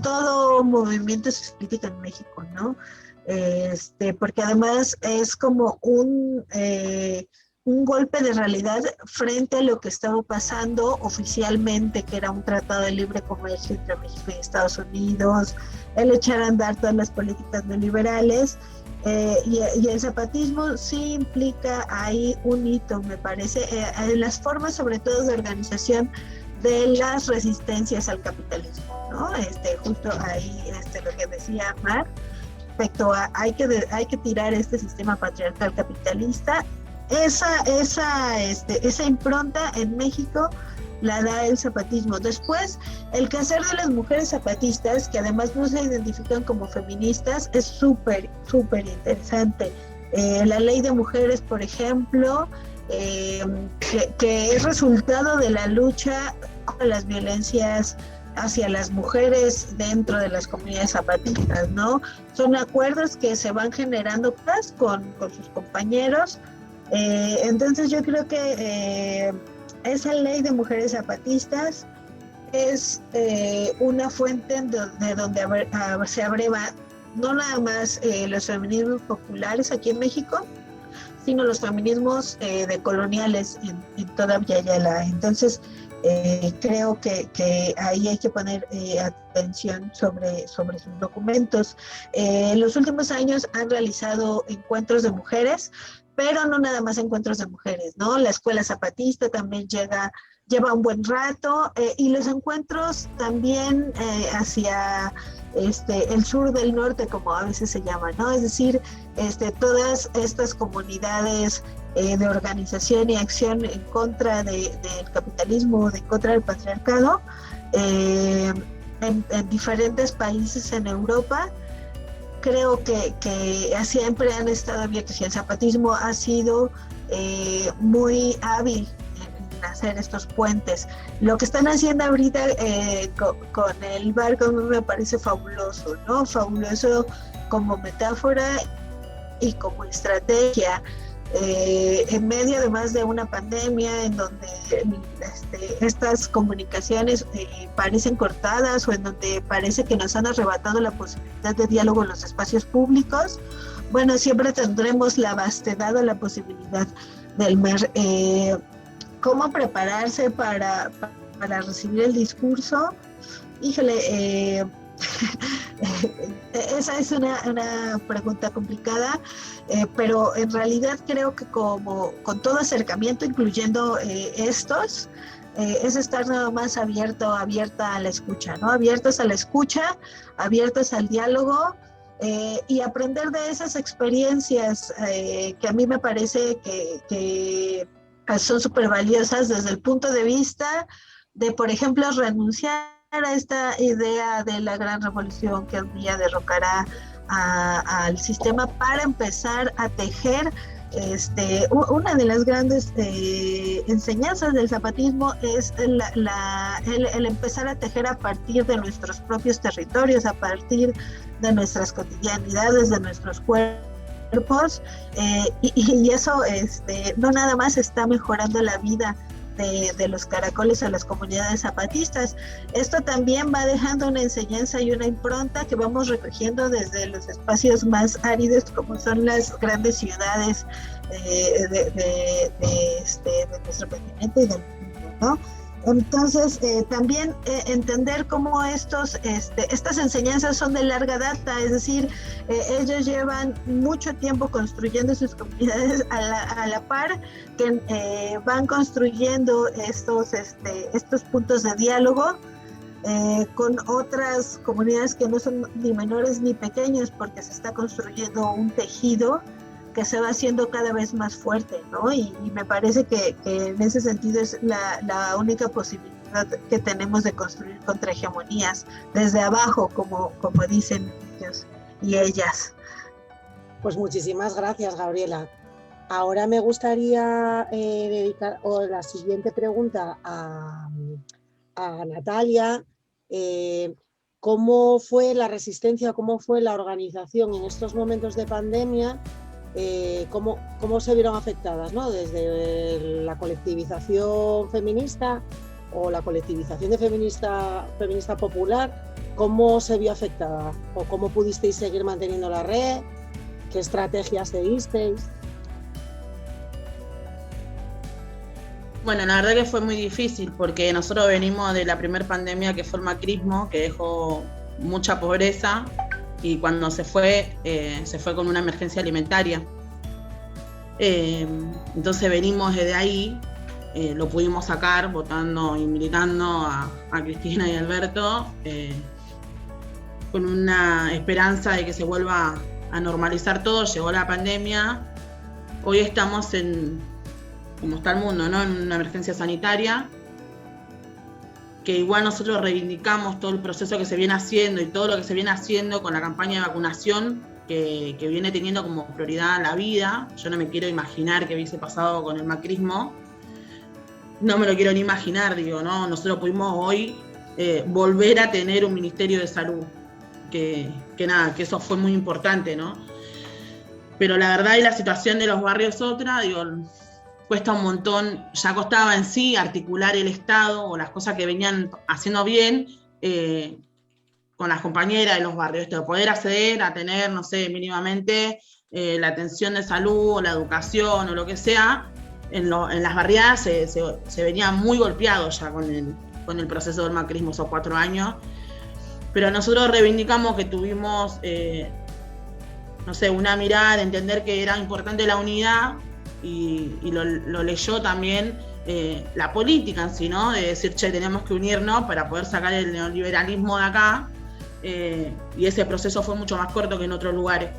todo movimiento sociopolítico en México, ¿no? Porque además es como un golpe de realidad frente a lo que estaba pasando oficialmente, que era un tratado de libre comercio entre México y Estados Unidos, el echar a andar todas las políticas neoliberales. Y el zapatismo sí implica ahí un hito, me parece, en las formas sobre todo de organización de las resistencias al capitalismo, ¿no? Justo ahí lo que decía Mar, respecto a hay que tirar este sistema patriarcal capitalista. Esa impronta en México la da el zapatismo. Después, el quehacer de las mujeres zapatistas, que además no se identifican como feministas, es súper, súper interesante. La ley de mujeres, por ejemplo, que es resultado de la lucha contra las violencias hacia las mujeres dentro de las comunidades zapatistas, ¿no? Son acuerdos que se van generando con sus compañeros. Entonces yo creo que esa ley de mujeres zapatistas es una fuente de donde se abreva no nada más los feminismos populares aquí en México, sino los feminismos decoloniales en toda Villayala. Entonces creo que ahí hay que poner atención sobre sus documentos. En los últimos años han realizado encuentros de mujeres, pero no nada más encuentros de mujeres, ¿no? La escuela zapatista también lleva un buen rato, y los encuentros también hacia el sur del norte, como a veces se llama, ¿no? Es decir, todas estas comunidades de organización y acción en contra del capitalismo, en contra del patriarcado, en diferentes países en Europa. Creo que siempre han estado abiertos y el zapatismo ha sido muy hábil en hacer estos puentes. Lo que están haciendo ahorita con el barco me parece fabuloso, ¿no? Fabuloso como metáfora y como estrategia. En medio además de una pandemia en donde estas comunicaciones parecen cortadas o en donde parece que nos han arrebatado la posibilidad de diálogo en los espacios públicos, bueno, siempre tendremos la vastedad o la posibilidad del mar. ¿Cómo prepararse para recibir el discurso? Híjole, esa es una pregunta complicada, pero en realidad creo que como con todo acercamiento, incluyendo estos, es estar nada más abierta a la escucha, ¿no? Abiertos a la escucha, abiertos al diálogo, y aprender de esas experiencias que a mí me parece que son súper valiosas desde el punto de vista de, por ejemplo, renunciar a esta idea de la gran revolución que un día derrocará al sistema para empezar a tejer. Una de las grandes enseñanzas del zapatismo es el empezar a tejer a partir de nuestros propios territorios, a partir de nuestras cotidianidades, de nuestros cuerpos, y eso no nada más está mejorando la vida de los caracoles a las comunidades zapatistas. Esto también va dejando una enseñanza y una impronta que vamos recogiendo desde los espacios más áridos, como son las grandes ciudades de nuestro continente y del mundo, ¿no? Entonces, también entender cómo estas enseñanzas son de larga data, es decir, ellos llevan mucho tiempo construyendo sus comunidades a la par, que van construyendo estos puntos de diálogo con otras comunidades que no son ni menores ni pequeñas, porque se está construyendo un tejido que se va haciendo cada vez más fuerte, ¿no? Y me parece que en ese sentido es la única posibilidad capacidad que tenemos de construir contrahegemonías desde abajo, como dicen ellos y ellas. Pues muchísimas gracias, Gabriela. Ahora me gustaría dedicar la siguiente pregunta a Natalia. ¿Cómo fue la resistencia, cómo fue la organización en estos momentos de pandemia? ¿Cómo se vieron afectadas, ¿no? Desde la colectivización feminista o la colectivización de feminista popular, ¿cómo se vio afectada? ¿O cómo pudisteis seguir manteniendo la red? ¿Qué estrategias seguisteis? Bueno, la verdad que fue muy difícil porque nosotros venimos de la primera pandemia que fue el macrismo, que dejó mucha pobreza, y cuando se fue con una emergencia alimentaria. Entonces venimos desde ahí, lo pudimos sacar votando y militando a Cristina y Alberto, con una esperanza de que se vuelva a normalizar todo. Llegó la pandemia, hoy estamos como está el mundo, ¿no? En una emergencia sanitaria, que igual nosotros reivindicamos todo el proceso que se viene haciendo y todo lo que se viene haciendo con la campaña de vacunación que viene teniendo como prioridad la vida. Yo no me quiero imaginar qué hubiese pasado con el macrismo, no me lo quiero ni imaginar, digo, ¿no? Nosotros pudimos hoy volver a tener un Ministerio de Salud, que eso fue muy importante, ¿no? Pero la verdad, y la situación de los barrios otra, digo, cuesta un montón, ya costaba en sí articular el Estado o las cosas que venían haciendo bien con las compañeras de los barrios, de poder acceder a tener, no sé, mínimamente la atención de salud o la educación o lo que sea. En las barriadas se venía muy golpeado ya con el proceso del macrismo esos 4 años, pero nosotros reivindicamos que tuvimos, no sé, una mirada de entender que era importante la unidad. Y lo leyó también la política en sí, ¿no? De decir, che, tenemos que unirnos para poder sacar el neoliberalismo de acá, y ese proceso fue mucho más corto que en otros lugares.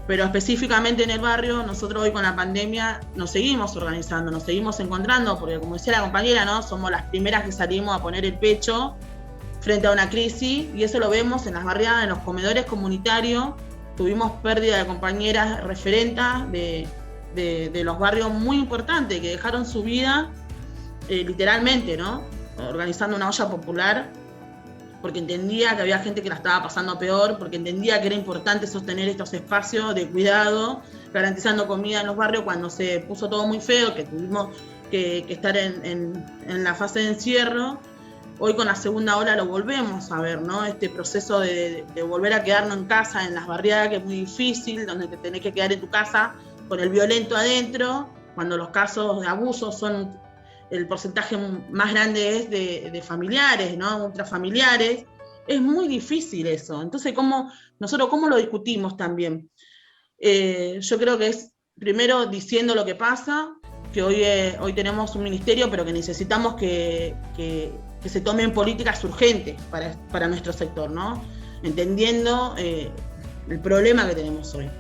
Pero específicamente en el barrio, nosotros hoy con la pandemia nos seguimos organizando, nos seguimos encontrando, porque como decía la compañera, ¿no? Somos las primeras que salimos a poner el pecho frente a una crisis, y eso lo vemos en las barriadas, en los comedores comunitarios. Tuvimos pérdida de compañeras referentas de los barrios muy importantes que dejaron su vida literalmente, ¿no? Organizando una olla popular, porque entendía que había gente que la estaba pasando peor, porque entendía que era importante sostener estos espacios de cuidado, garantizando comida en los barrios cuando se puso todo muy feo, que tuvimos que estar en la fase de encierro. Hoy con la segunda ola lo volvemos a ver, ¿no? Este proceso de volver a quedarnos en casa, en las barriadas, que es muy difícil, donde te tenés que quedar en tu casa con el violento adentro, cuando los casos de abuso son, el porcentaje más grande es de familiares, ¿no? Ultrafamiliares. Es muy difícil eso. Entonces, nosotros cómo lo discutimos también? Yo creo que es primero diciendo lo que pasa, que hoy tenemos un ministerio, pero que necesitamos que se tomen políticas urgentes para nuestro sector, ¿no? Entendiendo el problema que tenemos hoy.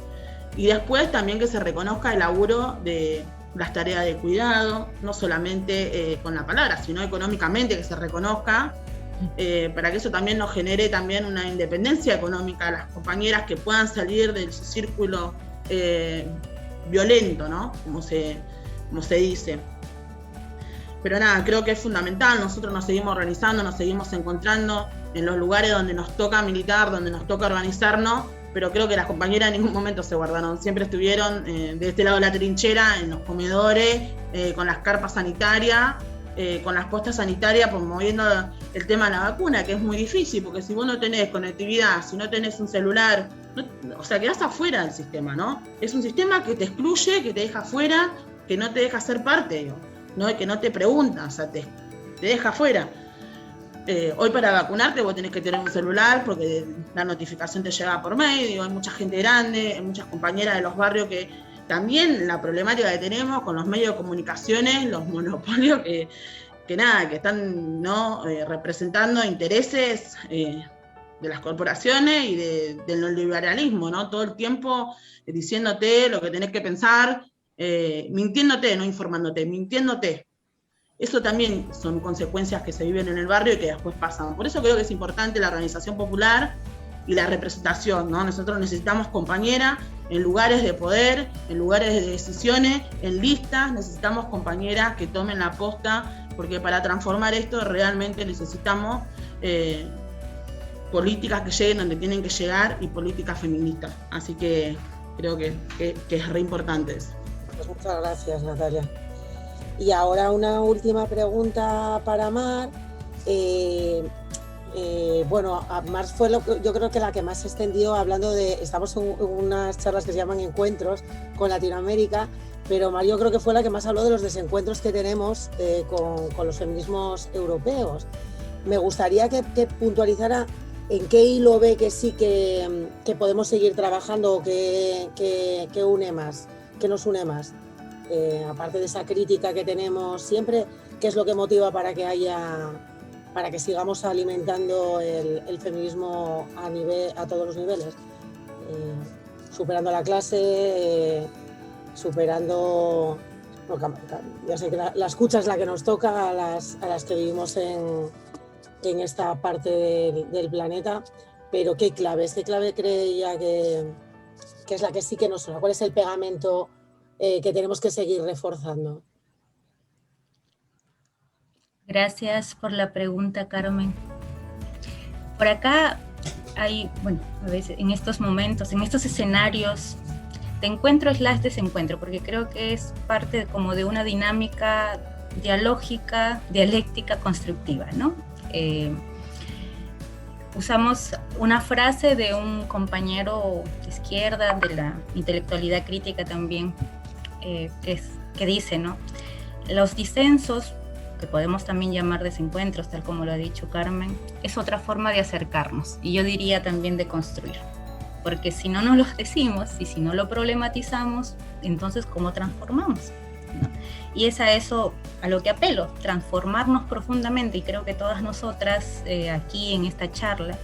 Y después también que se reconozca el laburo de las tareas de cuidado, no solamente con la palabra, sino económicamente, que se reconozca, para que eso también nos genere también una independencia económica a las compañeras, que puedan salir del círculo violento, ¿no? Como se dice. Pero nada, creo que es fundamental. Nosotros nos seguimos organizando, nos seguimos encontrando en los lugares donde nos toca militar, donde nos toca organizarnos, pero creo que las compañeras en ningún momento se guardaron, siempre estuvieron de este lado de la trinchera, en los comedores, con las carpas sanitarias, con las postas sanitarias, promoviendo el tema de la vacuna, que es muy difícil, porque si vos no tenés conectividad, si no tenés un celular, o sea, quedás afuera del sistema, ¿no? Es un sistema que te excluye, que te deja afuera, que no te deja ser parte, digo, ¿no? Que no te pregunta, o sea, te deja afuera. Hoy para vacunarte vos tenés que tener un celular porque la notificación te llega por mail, hay mucha gente grande, hay muchas compañeras de los barrios que también la problemática que tenemos con los medios de comunicaciones, los monopolios que están, ¿no? Representando intereses de las corporaciones y del neoliberalismo, ¿no? Todo el tiempo diciéndote lo que tenés que pensar, mintiéndote, no informándote, mintiéndote. eso también son consecuencias que se viven en el barrio y que después pasan. Por eso creo que es importante la organización popular y la representación, ¿no? Nosotros necesitamos compañeras en lugares de poder, en lugares de decisiones, en listas, necesitamos compañeras que tomen la posta, porque para transformar esto realmente necesitamos políticas que lleguen donde tienen que llegar y políticas feministas. Así que creo que es re importante eso. Pues muchas gracias, Natalia. Y ahora una última pregunta para Mar. Bueno, Mar fue yo creo que la que más se extendió hablando de, estamos en unas charlas que se llaman encuentros con Latinoamérica, pero Mar yo creo que fue la que más habló de los desencuentros que tenemos con los feminismos europeos. Me gustaría que puntualizara en qué hilo ve que sí que podemos seguir trabajando o que une más, que nos une más. Aparte de esa crítica que tenemos siempre, ¿qué es lo que motiva para que sigamos alimentando el feminismo a todos los niveles? Superando la clase, superando... Bueno, ya sé que la escucha es la que nos toca a las que vivimos en esta parte del planeta, pero ¿qué clave creía que es la que sí que nos suena? ¿Cuál es el pegamento que tenemos que seguir reforzando? Gracias por la pregunta, Carmen. Por acá hay, bueno, a veces en estos momentos, en estos escenarios de encuentro/desencuentro, porque creo que es parte como de una dinámica dialógica, dialéctica, constructiva, ¿no? Usamos una frase de un compañero de izquierda, de la intelectualidad crítica también, que dice, ¿no? Los disensos, que podemos también llamar desencuentros, tal como lo ha dicho Carmen, es otra forma de acercarnos, y yo diría también de construir, porque si no nos los decimos y si no lo problematizamos, entonces ¿cómo transformamos? ¿No? Y es a eso a lo que apelo, transformarnos profundamente, y creo que todas nosotras aquí en esta charla,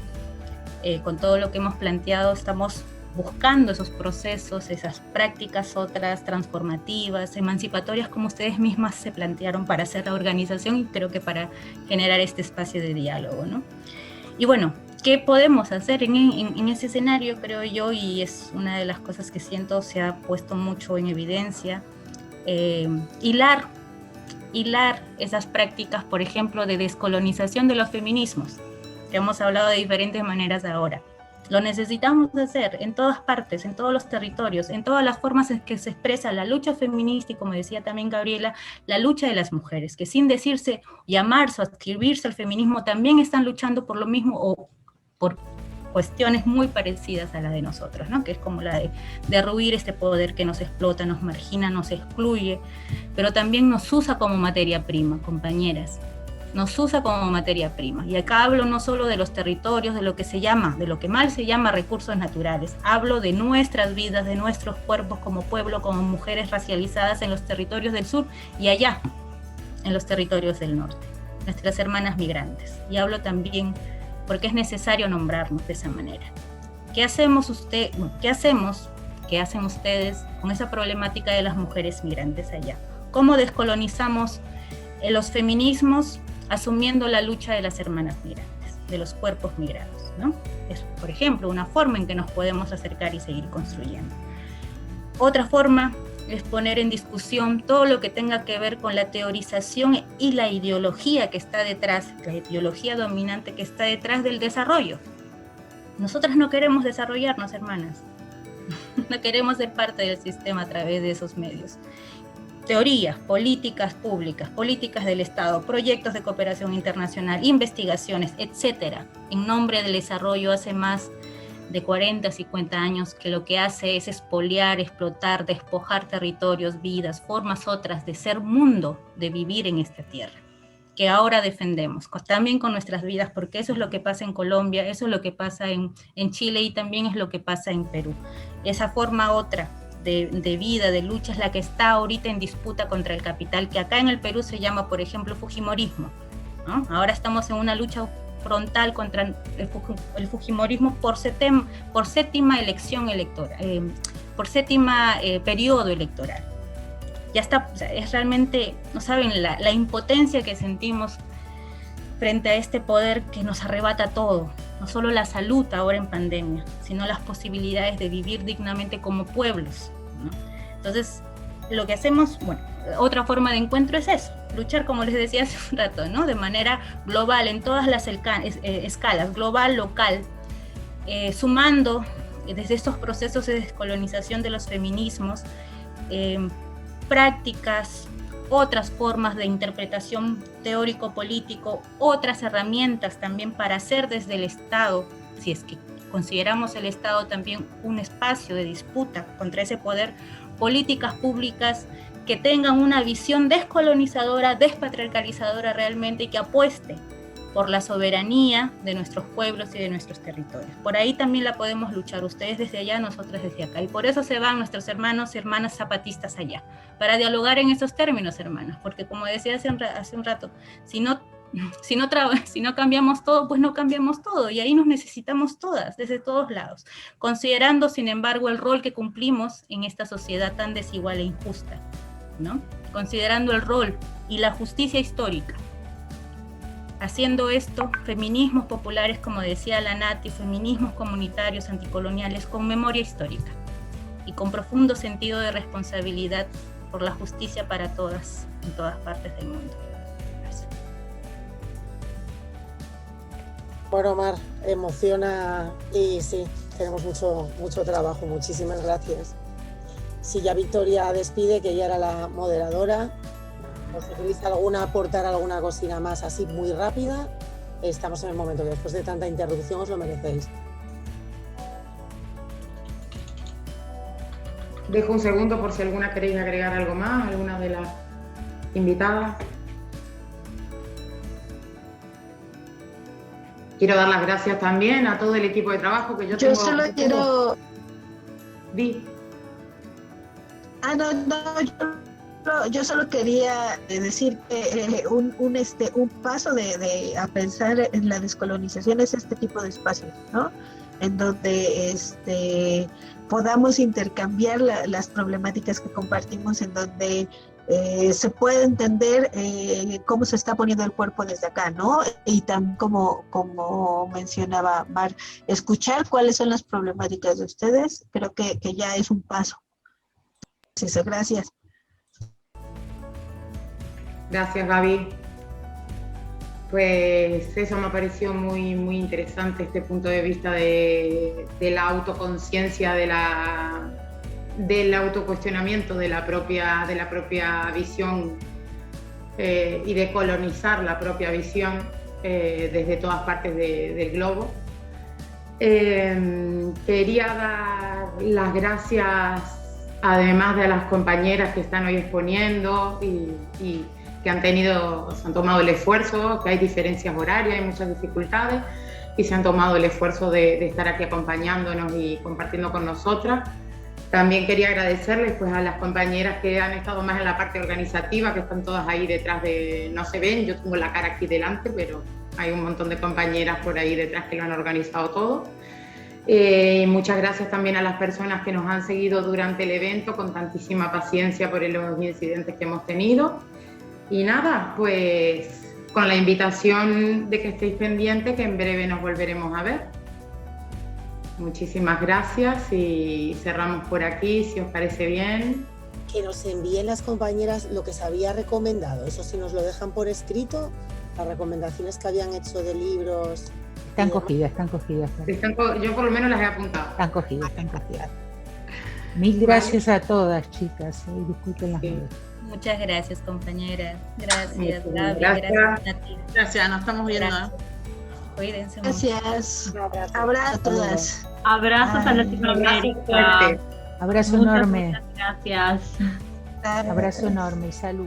con todo lo que hemos planteado, estamos buscando esos procesos, esas prácticas otras transformativas, emancipatorias, como ustedes mismas se plantearon para hacer la organización y creo que para generar este espacio de diálogo, ¿no? Y bueno, ¿qué podemos hacer en ese escenario, creo yo? Y es una de las cosas que siento se ha puesto mucho en evidencia, hilar esas prácticas, por ejemplo, de descolonización de los feminismos, que hemos hablado de diferentes maneras ahora. Lo necesitamos hacer en todas partes, en todos los territorios, en todas las formas en que se expresa la lucha feminista y, como decía también Gabriela, la lucha de las mujeres, que sin decirse, llamarse o adscribirse al feminismo, también están luchando por lo mismo o por cuestiones muy parecidas a las de nosotros, ¿no? Que es como la de derruir este poder que nos explota, nos margina, nos excluye, pero también nos usa como materia prima, compañeras. Nos usa como materia prima. Y acá hablo no solo de los territorios, de lo que mal se llama recursos naturales. Hablo de nuestras vidas, de nuestros cuerpos como pueblo, como mujeres racializadas en los territorios del sur y allá, en los territorios del norte. Nuestras hermanas migrantes. Y hablo también porque es necesario nombrarnos de esa manera. ¿Qué hacen ustedes con esa problemática de las mujeres migrantes allá? ¿Cómo descolonizamos los feminismos asumiendo la lucha de las hermanas migrantes, de los cuerpos migrados, ¿no? Es, por ejemplo, una forma en que nos podemos acercar y seguir construyendo. Otra forma es poner en discusión todo lo que tenga que ver con la teorización y la ideología que está detrás, la ideología dominante que está detrás del desarrollo. Nosotras no queremos desarrollarnos, hermanas. No queremos ser parte del sistema a través de esos medios. Teorías, políticas públicas, políticas del Estado, proyectos de cooperación internacional, investigaciones, etcétera, en nombre del desarrollo hace más de 40, 50 años que lo que hace es expoliar, explotar, despojar territorios, vidas, formas otras de ser mundo, de vivir en esta tierra, que ahora defendemos, también con nuestras vidas, porque eso es lo que pasa en Colombia, eso es lo que pasa en Chile y también es lo que pasa en Perú. Esa forma otra de vida, de lucha, es la que está ahorita en disputa contra el capital, que acá en el Perú se llama, por ejemplo, fujimorismo, ¿no? Ahora estamos en una lucha frontal contra el fujimorismo por séptima elección electoral, por séptima periodo electoral. ya está, o sea, es realmente, no saben la impotencia que sentimos frente a este poder que nos arrebata todo, no solo la salud ahora en pandemia, sino las posibilidades de vivir dignamente como pueblos, ¿no? Entonces, lo que hacemos, bueno, otra forma de encuentro es eso, luchar, como les decía hace un rato, ¿no? De manera global, en todas las escalas, global, local, sumando desde estos procesos de descolonización de los feminismos, prácticas, otras formas de interpretación teórico-político, otras herramientas también para hacer desde el Estado, si es que consideramos el Estado también un espacio de disputa contra ese poder, políticas públicas que tengan una visión descolonizadora, despatriarcalizadora realmente, y que apueste por la soberanía de nuestros pueblos y de nuestros territorios. Por ahí también la podemos luchar, ustedes desde allá, nosotras desde acá, y por eso se van nuestros hermanos y hermanas zapatistas allá, para dialogar en esos términos, hermanas, porque como decía hace un rato, si no cambiamos todo, pues no cambiamos todo, y ahí nos necesitamos todas, desde todos lados, considerando, sin embargo, el rol que cumplimos en esta sociedad tan desigual e injusta, ¿no? Considerando el rol y la justicia histórica. Haciendo esto, feminismos populares, como decía la Nati, feminismos comunitarios anticoloniales con memoria histórica y con profundo sentido de responsabilidad por la justicia para todas, en todas partes del mundo. Gracias. Bueno, Mar, emociona y sí, tenemos mucho trabajo. Muchísimas gracias. Si ya Victoria despide, que ella era la moderadora, o si queréis aportar alguna cosina más así muy rápida, estamos en el momento que después de tanta interrupción os lo merecéis. Dejo un segundo por si alguna queréis agregar algo más, alguna de las invitadas. Quiero dar las gracias también a todo el equipo de trabajo que yo tengo. Yo solo quiero... Yo solo quería decir que un paso a pensar en la descolonización es este tipo de espacios, ¿no? En donde podamos intercambiar las problemáticas que compartimos, en donde se puede entender cómo se está poniendo el cuerpo desde acá, ¿no? Y también, como mencionaba Mar, escuchar cuáles son las problemáticas de ustedes, creo que ya es un paso. Gracias. Gracias, Gaby. Pues eso me pareció muy, muy interesante, este punto de vista de la autoconciencia, del autocuestionamiento de la propia visión y de colonizar la propia visión desde todas partes del globo. Quería dar las gracias, además de a las compañeras que están hoy exponiendo y que se han tomado el esfuerzo, que hay diferencias horarias, hay muchas dificultades, y se han tomado el esfuerzo de estar aquí acompañándonos y compartiendo con nosotras. También quería agradecerles pues a las compañeras que han estado más en la parte organizativa, que están todas ahí detrás no se ven, yo tengo la cara aquí delante, pero hay un montón de compañeras por ahí detrás que lo han organizado todo. Muchas gracias también a las personas que nos han seguido durante el evento con tantísima paciencia por los incidentes que hemos tenido. Y nada, pues con la invitación de que estéis pendientes, que en breve nos volveremos a ver. Muchísimas gracias y cerramos por aquí, si os parece bien. Que nos envíen las compañeras lo que se había recomendado, eso sí nos lo dejan por escrito, las recomendaciones que habían hecho de libros. Están cogidas. Yo por lo menos las he apuntado. Están cogidas. Mil gracias a todas, chicas. Disculpen las dudas. Muchas gracias, compañeras. Gracias, Gaby. Gracias, nos estamos viendo. Cuídense. Gracias. Abrazo a todas. Abrazos a Latinoamérica. Abrazo enorme. Muchas gracias. Abrazo enorme y salud.